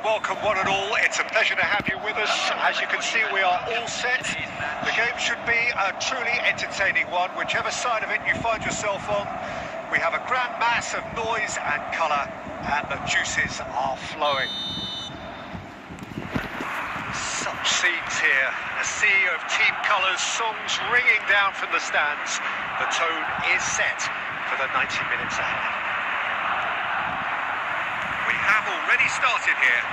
welcome one and all. It's a pleasure to have you with us. As you can see, we are all set. The game should be a truly entertaining one, whichever side of it you find yourself on. We have a grand mass of noise and colour, and the juices are flowing. Such scenes here. A sea of team colours, songs ringing down from the stands. The tone is set for the 90 minutes ahead. We have already started here.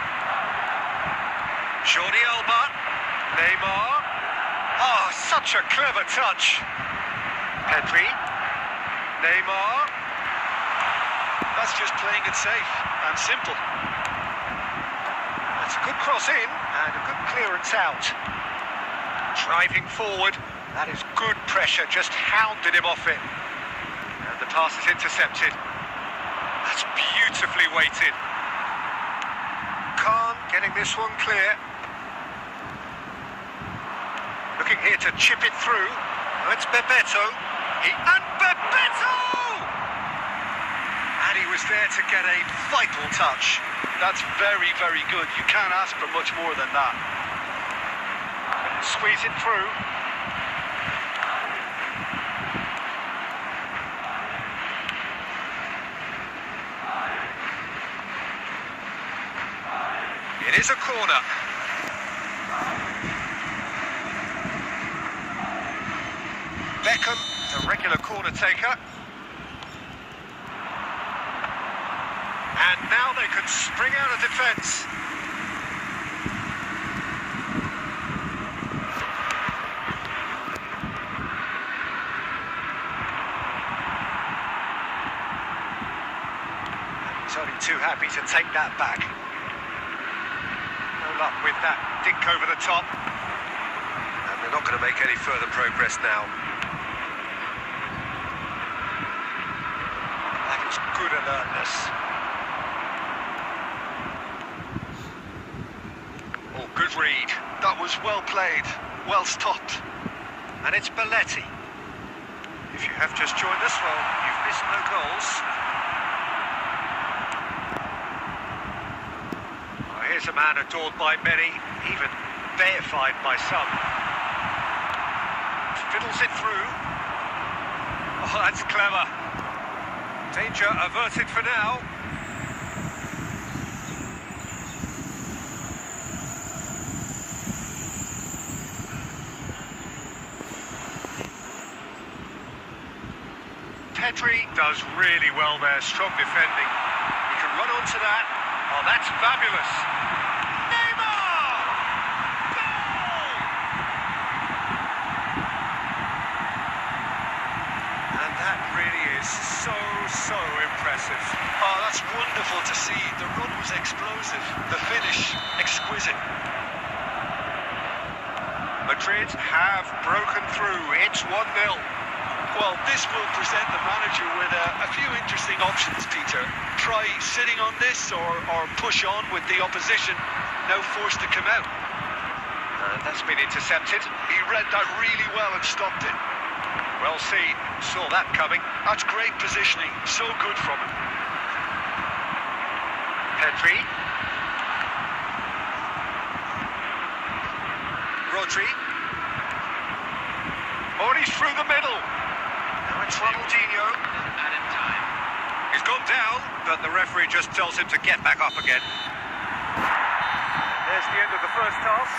Jordi Alba, Neymar. Oh, such a clever touch. Pedri, Neymar. That's just playing it safe and simple. That's a good cross in and a good clearance out. Driving forward, that is good pressure, just hounded him off it. And the pass is intercepted. That's beautifully weighted. Khan getting this one clear. Looking here to chip it through. Oh, it's Bebeto. And Bebeto! And he was there to get a vital touch. That's very, very good. You can't ask for much more than that. Squeeze it through. It is a corner. Beckham, the regular corner taker. And now they can spring out of defence. He's only too happy to take that back. No luck with that dink over the top. And they're not going to make any further progress now. That is good alertness. Oh, good read. That was well played, well stopped. And it's Belletti. If you have just joined us, well, you've missed no goals. Oh, here's a man adored by many, even deified by some. Fiddles it through. Oh, that's clever. Danger averted for now. Pedri does really well there, strong defending. He can run onto that. Oh, that's fabulous. Neymar! Goal! And that really is so impressive. Oh, that's wonderful to see. The run was explosive. The finish, exquisite. Madrid have broken through. It's 1-0. Well, this will present the manager with a few interesting options, Peter. Try sitting on this or push on with the opposition, now forced to come out. That's been intercepted. He read that really well and stopped it. Well seen. Saw that coming. That's great positioning. So good from him. Pedri. Rodri. Oh, and he's through the middle. Now it's Ronaldinho. Added time. He's gone down, but the referee just tells him to get back up again. There's the end of the first half.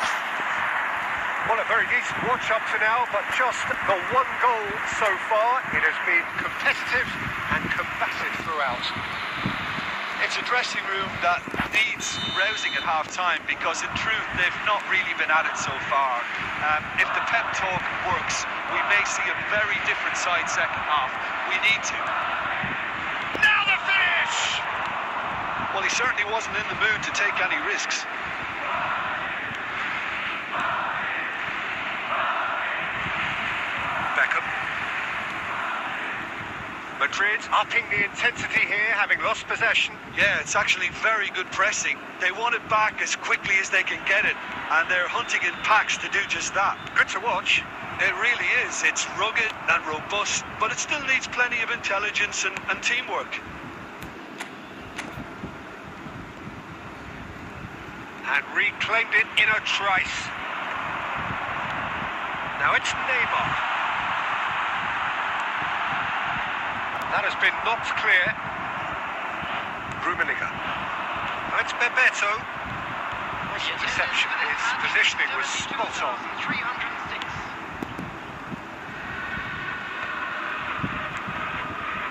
Well, a very decent watch up to now, but just the one goal so far. It has been competitive and combative throughout. It's a dressing room that needs rousing at half-time because, in truth, they've not really been at it so far. If the pep talk works, we may see a very different side second half. We need to. Now the finish! Well, he certainly wasn't in the mood to take any risks. Beckham. Madrid upping the intensity here, having lost possession. Yeah, it's actually very good pressing. They want it back as quickly as they can get it, and they're hunting in packs to do just that. Good to watch. It really is. It's rugged and robust, but it still needs plenty of intelligence and teamwork. and reclaimed it in a trice. Now it's Neymar. That has been knocked clear. Rummenigge. Now it's Bebeto. His reception, his positioning was spot on. 306.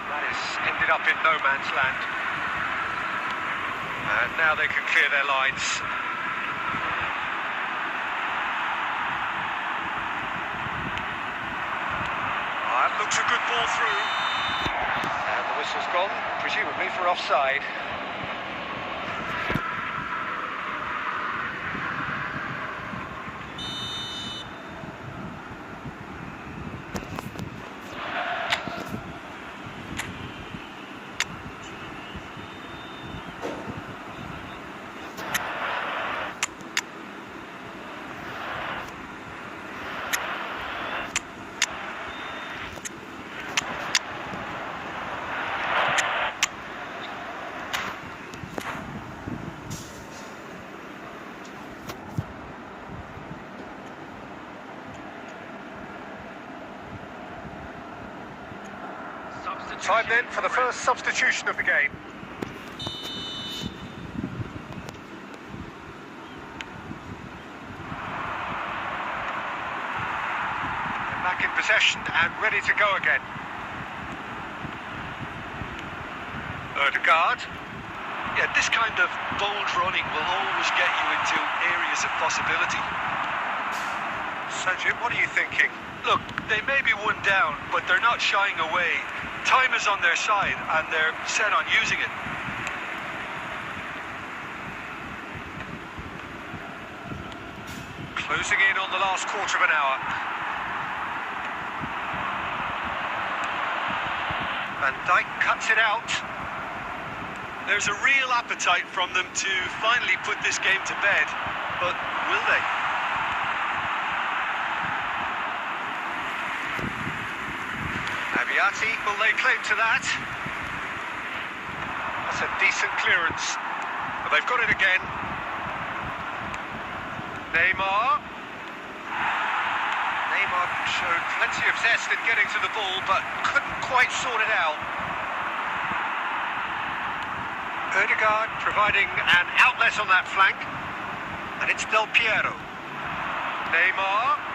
That has ended up in no man's land. And now they can clear their lines. That looks a good ball through. And the whistle's gone, presumably for offside. Time then for the first substitution of the game. They're back in possession and ready to go again. Ødegaard. Yeah, this kind of bold running will always get you into areas of possibility. Sajid, what are you thinking? Look, they may be one down, but they're not shying away. Time is on their side, and they're set on using it. Closing in on the last quarter of an hour. Van Dijk cuts it out. There's a real appetite from them to finally put this game to bed, but will they? Abiati, will they claim to that? That's a decent clearance. But they've got it again. Neymar. Neymar showed plenty of zest in getting to the ball, but couldn't quite sort it out. Ødegaard providing an outlet on that flank. And it's Del Piero. Neymar.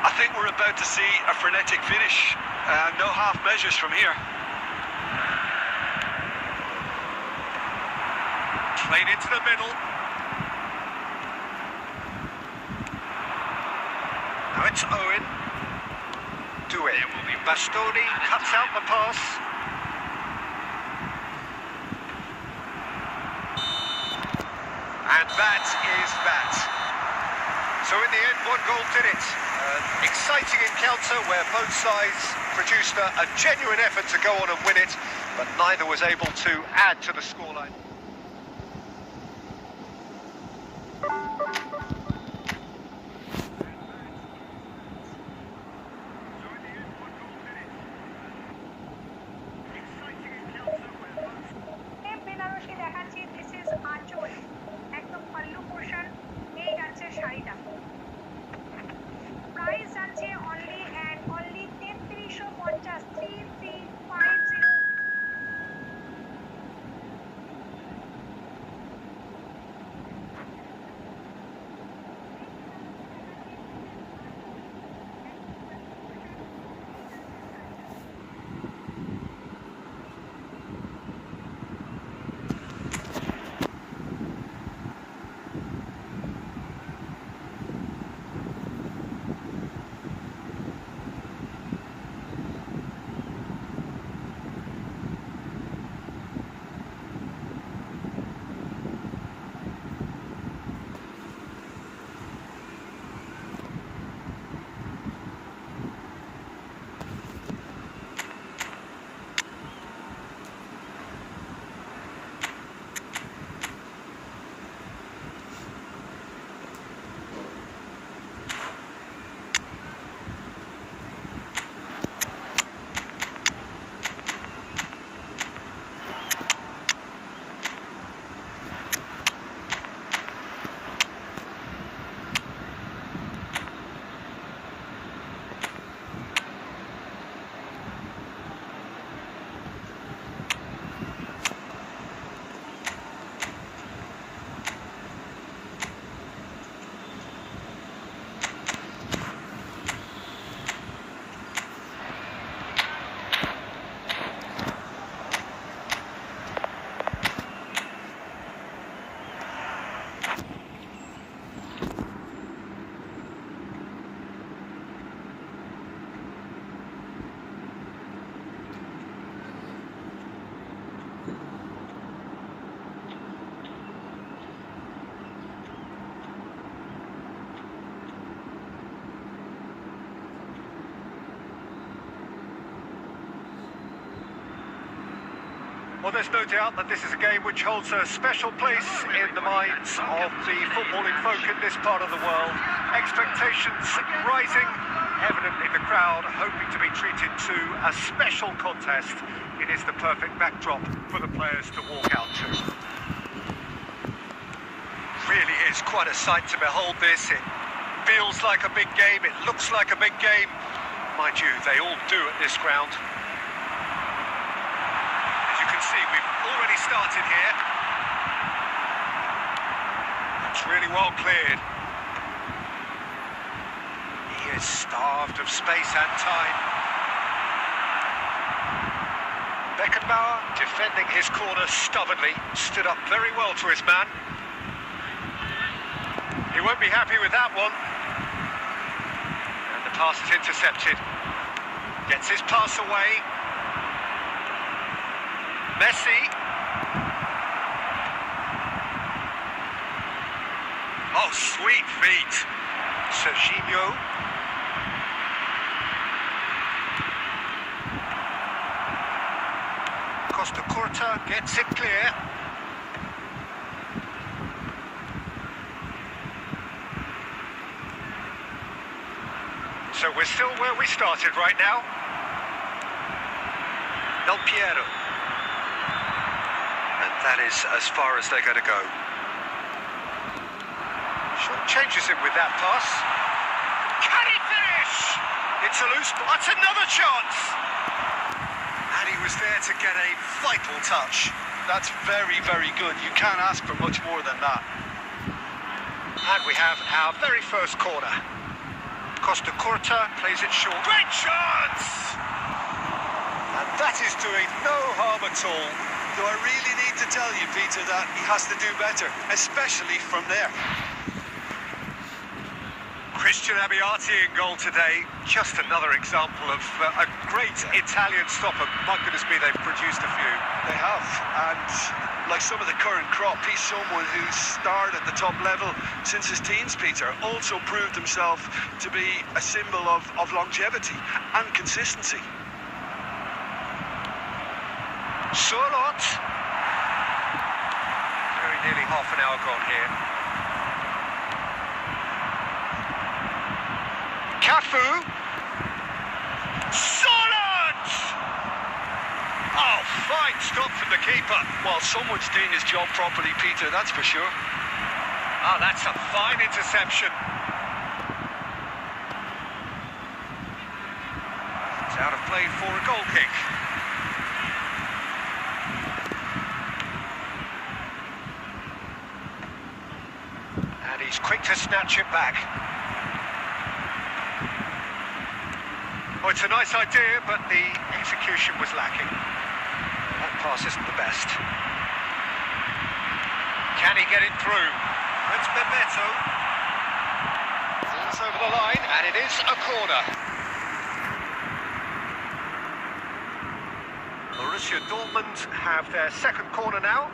I think we're about to see a frenetic finish. No half measures from here. Played into the middle. Now it's Owen. Doué. Bastoni cuts out the pass. And that is that. So in the end, one goal did it. An exciting encounter where both sides produced a genuine effort to go on and win it, but neither was able to add to the scoreline. Banarasi দেখাচ্ছি, this is আঁচল, একদম pallu portion, এই যাচ্ছে শাড়িটা। Price যাচ্ছে only and only 3350, 3350। Well, there's no doubt that this is a game which holds a special place in the minds of the footballing folk in this part of the world. Expectations rising, evidently the crowd hoping to be treated to a special contest. It is the perfect backdrop for the players to walk out to. Really is quite a sight to behold this. It feels like a big game, it looks like a big game. Mind you, they all do at this ground. As you can see, we've already started here. It's really well cleared. He is starved of space and time. Beckenbauer defending his corner stubbornly, stood up very well to his man. He won't be happy with that one. And the pass is intercepted. Gets his pass away. Messi. Oh, sweet feet. Serginho. Costa Curta gets it clear. So we're still where we started right now. Del Piero. And that is as far as they're going to go. Short changes him with that pass. Can he finish? It's a loose ball. That's another chance. And he was there to get a vital touch. That's very, very good. You can't ask for much more than that. And we have our very first corner. Costa Curta plays it short. Great chance! And that is doing no harm at all. Do I really need to tell you, Peter, that he has to do better, especially from there? Christian Abbiati in goal today. Just another example of a great Italian stopper. My goodness me, they've produced a few. They have, and like some of the current crop, he's someone who's starred at the top level since his teens, Peter. Also proved himself to be a symbol of longevity and consistency. Surlot. Very nearly half an hour gone here. Cafu. Surlot! Oh, fine stop from the keeper. Well, someone's doing his job properly, Peter, that's for sure. Oh, that's a fine interception. It's out of play for a goal kick. And he's quick to snatch it back. Oh, it's a nice idea, but the execution was lacking. That pass isn't the best. Can he get it through? It's Bebeto. It's over the line, and it is a corner. Borussia Dortmund have their second corner now.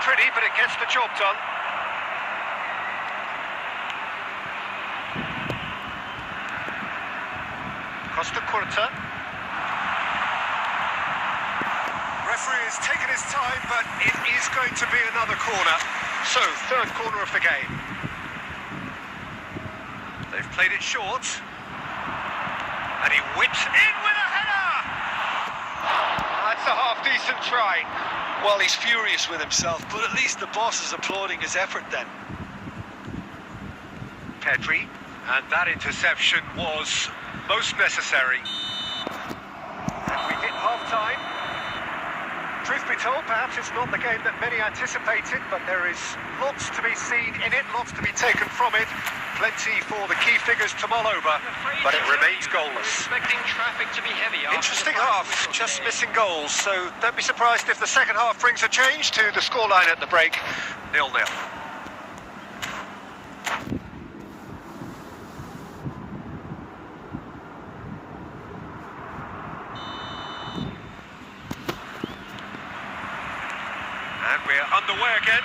Pretty, but it gets the job done. Costa Curta. Referee has taken his time, but it is going to be another corner. So, third corner of the game. They've played it short. And he whips in with a header! That's a half-decent try. Well, he's furious with himself, but at least the boss is applauding his effort then. Pedri, and that interception was most necessary. And we hit half-time. Truth be told, perhaps it's not the game that many anticipated, but there is lots to be seen in it, lots to be taken from it. Plenty for the key figures to mull over, but it remains goalless. Expecting traffic to be heavy. Interesting half, just missing goals, so don't be surprised if the second half brings a change to the scoreline at the break, 0-0. underway again.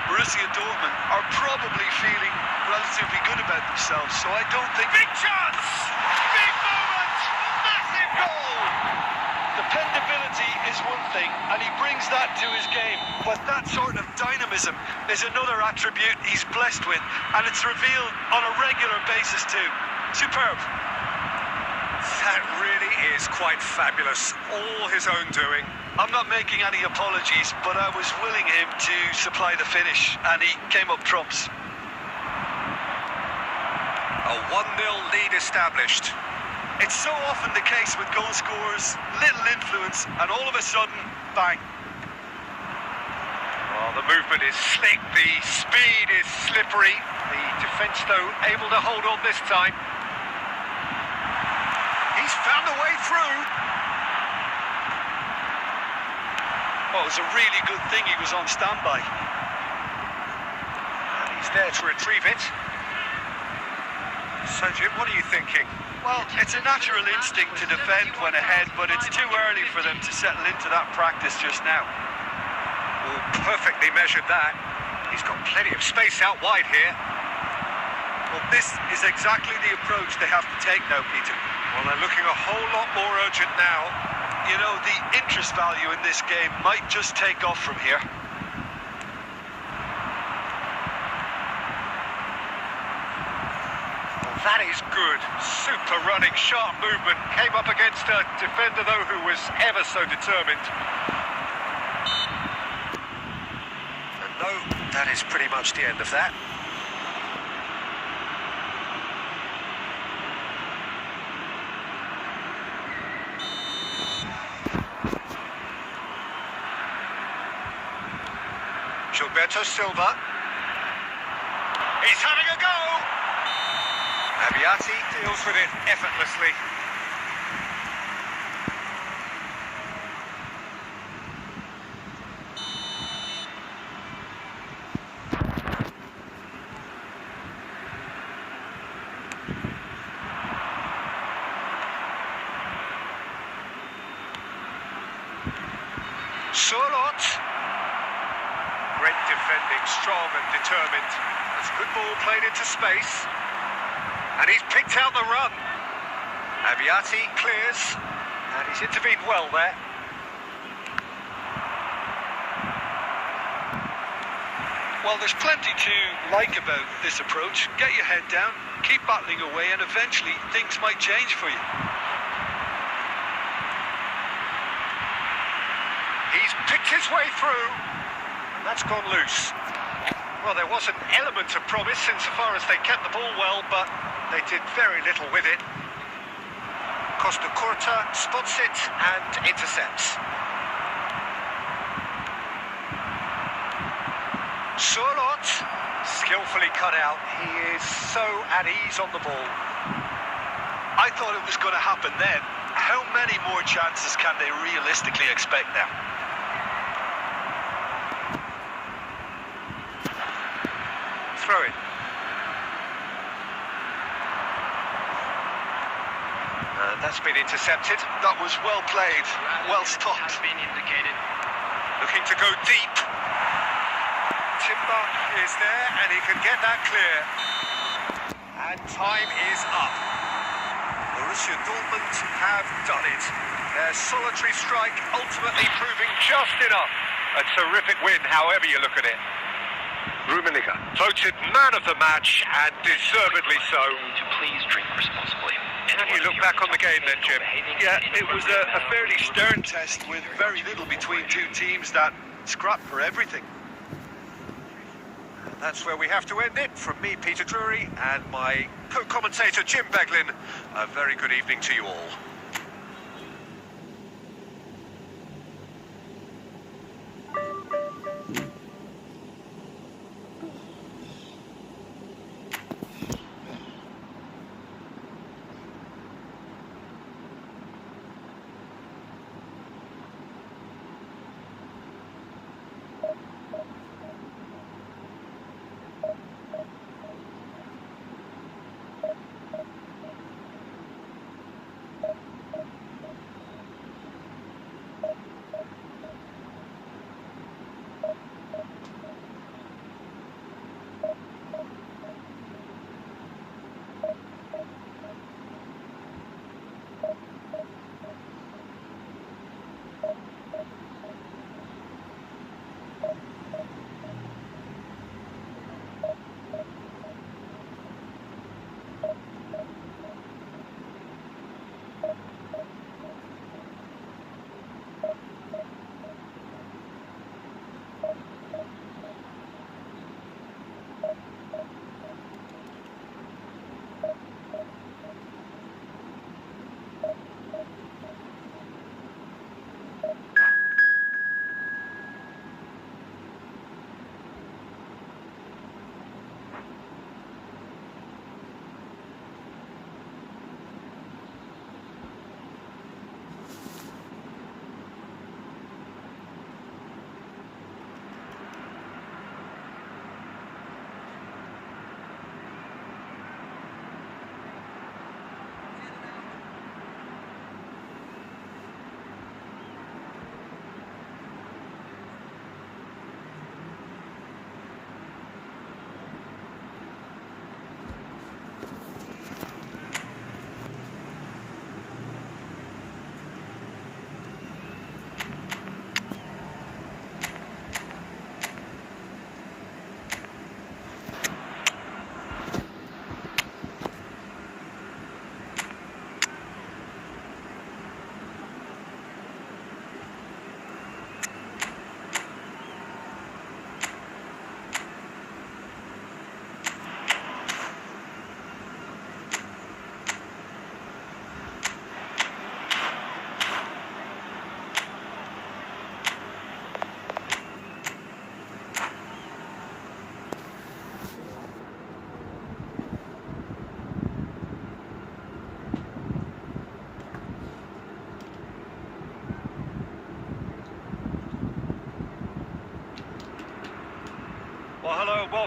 Borussia Dortmund are probably feeling relatively good about themselves, so I don't think... Big chance! Big moment! Massive goal! Dependability is one thing, and he brings that to his game. But that sort of dynamism is another attribute he's blessed with, and it's revealed on a regular basis too. Superb. That really is quite fabulous. All his own doing. I'm not making any apologies, but I was willing him to supply the finish, and he came up trumps. A 1-0 lead established. It's so often the case with goal scorers, little influence, and all of a sudden, bang. Well, the movement is slick, the speed is slippery. The defence, though, able to hold on this time. He's found a way through. Well, it was a really good thing he was on standby. And he's there to retrieve it. So, Jim, what are you thinking? Well, it's a natural instinct to defend when ahead, but it's too early for them to settle into that practice just now. Oh, perfectly measured that. He's got plenty of space out wide here. Well, this is exactly the approach they have to take now, Peter. Well, they're looking a whole lot more urgent now. You know, the interest value in this game might just take off from here. Well, that is good. Super running, sharp movement. Came up against a defender, though, who was ever so determined. And no, that is pretty much the end of that. Gilberto Silva. He's having a go! Abbiati deals with it effortlessly. Surlot. Great defending, strong and determined. That's a good ball played into space. And he's picked out the run. Abbiati clears. And he's intervened well there. Well, there's plenty to like about this approach. Get your head down, keep battling away, and eventually things might change for you. He's picked his way through. And that's gone loose. Well, there was an element of promise insofar as they kept the ball well, but they did very little with it. Costa Curta spots it and intercepts. Surlot, skillfully cut out. He is so at ease on the ball. I thought it was going to happen then. How many more chances can they realistically expect now? Throw it. That's been intercepted. That was well played, well stopped. Has been indicated. Looking to go deep. Timber is there and he can get that clear. And time is up. Borussia Dortmund have done it. Their solitary strike ultimately proving just enough. A terrific win, however you look at it. Rummenigge voted man of the match, and deservedly so. To please drink responsibly. Can you look back on the game then, Jim? Yeah, it was a fairly stern test with very little between two teams that scrapped for everything. That's where we have to end it. From me, Peter Drury, and my co-commentator, Jim Beglin, a very good evening to you all.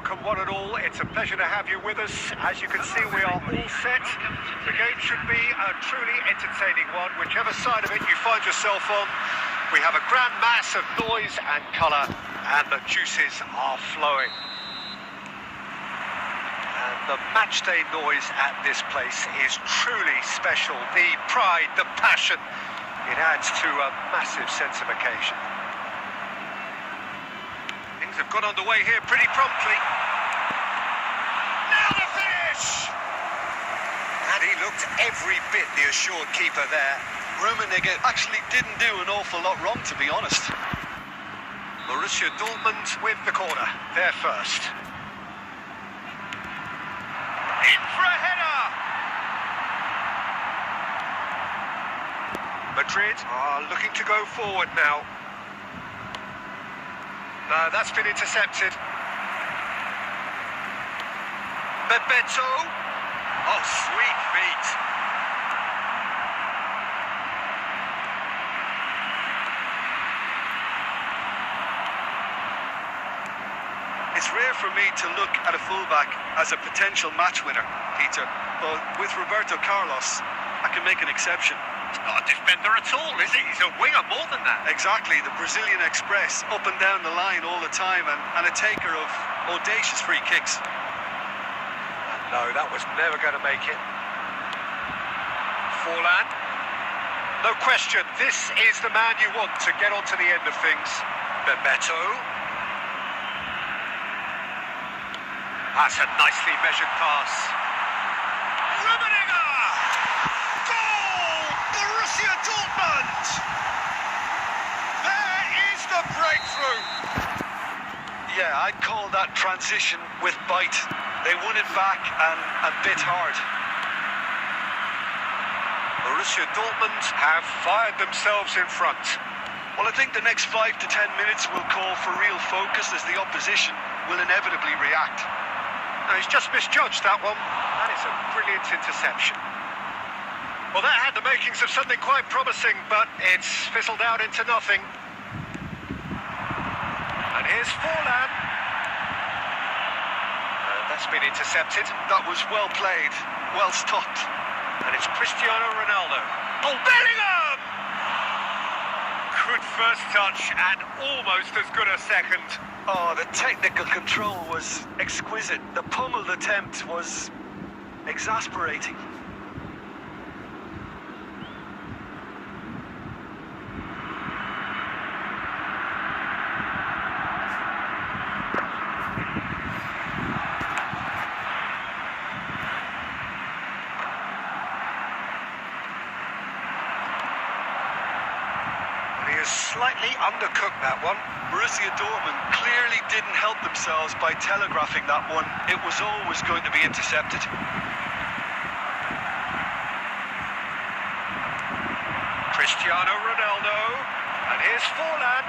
welcome one and all. It's a pleasure to have you with us. As you can see, we are all set. The game should be a truly entertaining one. Whichever side of it you find yourself on, we have a grand mass of noise and colour, and the juices are flowing. And the matchday noise at this place is truly special. The pride, the passion, it adds to a massive sense of occasion. Things have got underway here pretty promptly. Now the finish! And he looked every bit the assured keeper there. Rummenigge actually didn't do an awful lot wrong, to be honest. Borussia Dortmund with the corner. They're first. In for a header! Madrid are looking to go forward now. No, that's been intercepted. Bebeto. Oh, sweet feet. It's rare for me to look at a fullback as a potential match winner, Peter, but with Roberto Carlos, I can make an exception. He's not a defender at all, is he? He's a winger more than that. Exactly, the Brazilian Express, up and down the line all the time, and a taker of audacious free kicks. No, that was never going to make it. Forlan. No question, this is the man you want to get onto the end of things. Bebeto. That's a nicely measured pass. Rummenigge! Goal! Borussia Dortmund! There is the breakthrough! Yeah, I'd call that transition with bite. They won it back and a bit hard. Borussia Dortmund have fired themselves in front. Well, I think the next 5 to 10 minutes will call for real focus as the opposition will inevitably react. No, he's just misjudged that one. That is a brilliant interception. Well, that had the makings of something quite promising, but it's fizzled out into nothing. And here's Forlan. That's been intercepted. That was well played, well stopped. And it's Cristiano Ronaldo. Oh, Bellingham! Good first touch and almost as good a second. Oh, the technical control was exquisite. The pummeled attempt was exasperating. He has slightly undercooked that one. Borussia Dortmund clearly didn't help themselves by telegraphing that one. It was always going to be intercepted. Cristiano Ronaldo. And here's Forlan.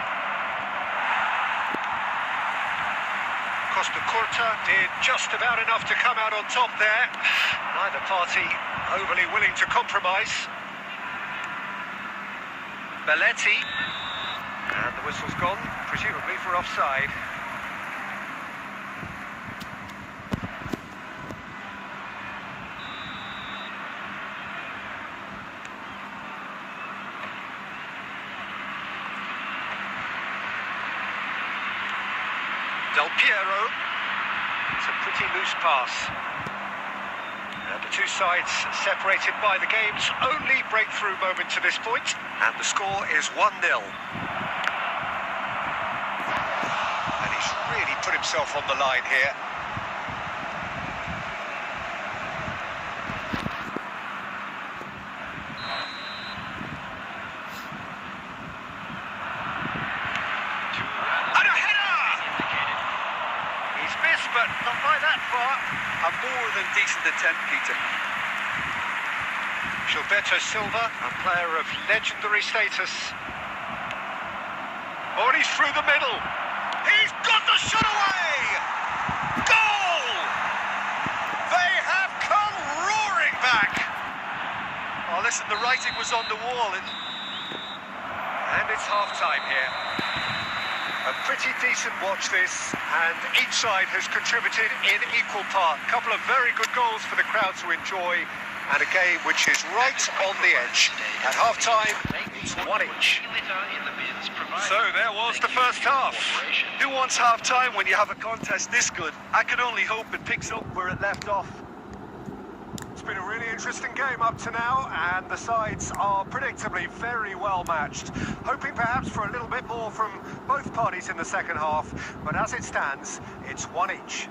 Costa Curta did just about enough to come out on top there. Neither party overly willing to compromise. Belletti. And the whistle's gone, presumably for offside. Del Piero. It's a pretty loose pass. The two sides separated by the game's only breakthrough moment to this point, and the score is 1-0. And he's really put himself on the line here. And a header! He's missed, but not by that far. A more than decent attempt, Peter. Gilberto Silva, a player of legendary status. Oh, and he's through the middle. He's got the shot away! Goal! They have come roaring back. Oh, listen, the writing was on the wall. And it's half-time here. A pretty decent watch this, and each side has contributed in equal part. A couple of very good goals for the crowd to enjoy, and a game which is right on the edge. At half-time, it's 1 each. So there was the first half. Who wants half-time when you have a contest this good? I can only hope it picks up where it left off. It's been a really interesting game up to now, and the sides are predictably very well matched. Hoping perhaps for a little bit more from both parties in the second half, but as it stands, it's 1 each.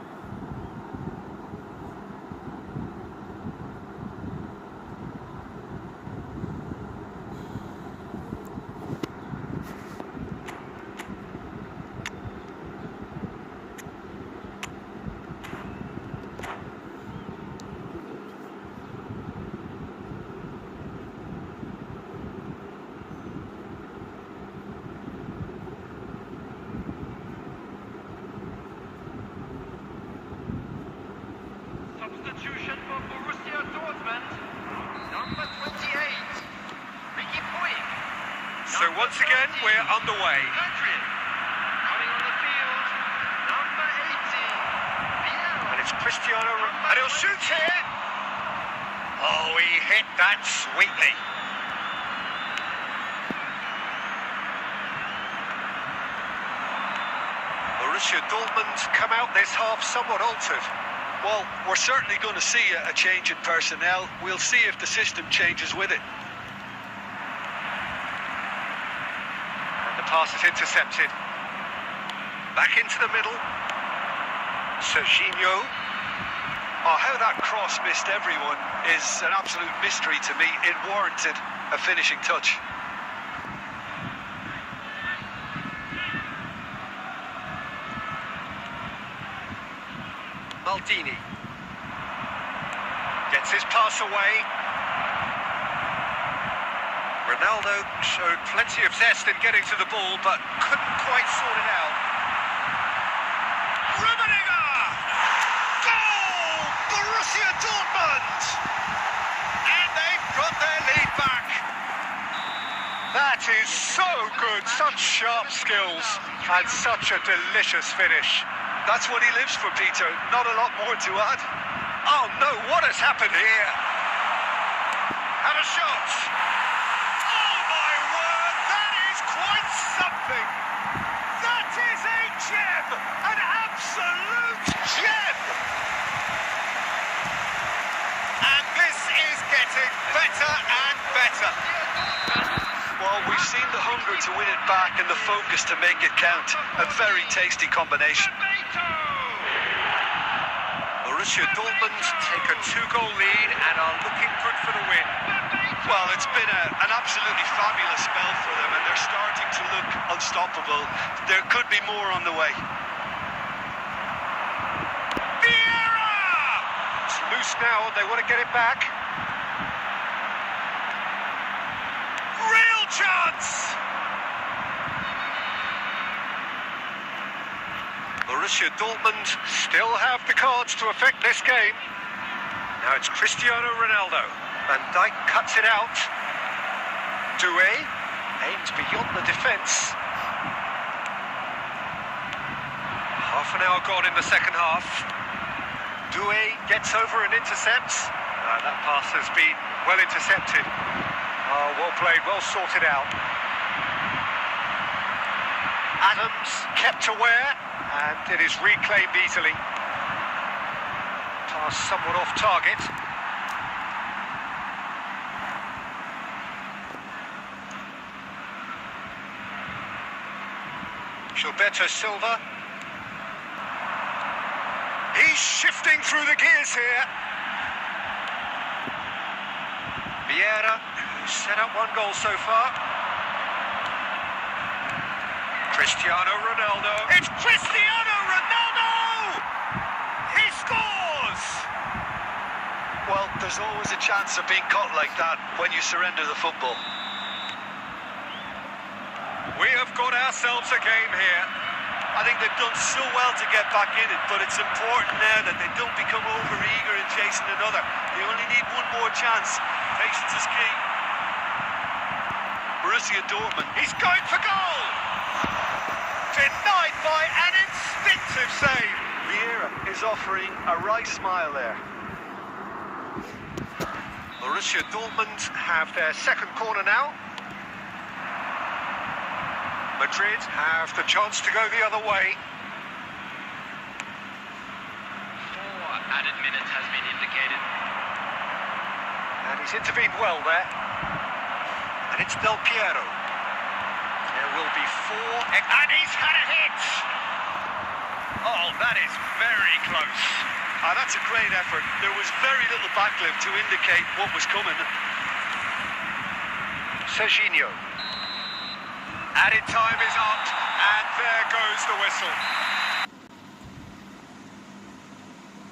Substitution for Borussia Dortmund. Number 28, Ricky Puig. So once again, we're underway. Adrian. Coming on the field, number 18, Vieira. And it's Cristiano, and he'll shoot here. Oh, he hit that sweetly. Borussia Dortmund come out this half somewhat altered. Well, we're certainly going to see a change in personnel. We'll see if the system changes with it. And the pass is intercepted. Back into the middle. Serginho. Oh, how that cross missed everyone is an absolute mystery to me. It warranted a finishing touch. Maldini gets his pass away. Ronaldo showed plenty of zest in getting to the ball, but couldn't quite sort it out. Rummenigge! Goal! Borussia Dortmund! And they've got their lead back. That is so good, such sharp skills, and such a delicious finish. That's what he lives for, Peter. Not a lot more to add. Oh no, what has happened here? And a shot! Oh my word, that is quite something! That is a gem! An absolute gem! And this is getting better and better. Well, we've seen the hunger to win it back and the focus to make it count. A very tasty combination. Borussia Dortmund take a 2-goal lead and are looking good for the win. Well, it's been an absolutely fabulous spell for them, and they're starting to look unstoppable. There could be more on the way. Vieira! It's loose now, they want to get it back. Real chance! Borussia Dortmund still have the cards to affect this game. Now it's Cristiano Ronaldo. Van Dijk cuts it out. Doué aims beyond the defence. Half an hour gone in the second half. Doué gets over and intercepts. That pass has been well intercepted. Oh, well played, well sorted out. Adams kept aware, and it is reclaimed easily. Pass somewhat off target. Gilberto Silva. He's shifting through the gears here. Vieira, who's set up 1 goal so far. Cristiano Ronaldo. It's Cristiano Ronaldo! He scores! Well, there's always a chance of being caught like that when you surrender the football. We have got ourselves a game here. I think they've done so well to get back in it, but it's important now that they don't become over-eager in chasing another. They only need 1 more chance. Patience is key. Borussia Dortmund. He's going for goal! Denied by an instinctive save. Vieira is offering a right smile there. Borussia Dortmund have their second corner now. Madrid have the chance to go the other way. 4 added minutes has been indicated. And he's intervened well there. And it's Del Piero. There will be 4... And he's had a hit! Oh, that is very close. That's a great effort. There was very little backlift to indicate what was coming. Serginho. Added time is up, and there goes the whistle.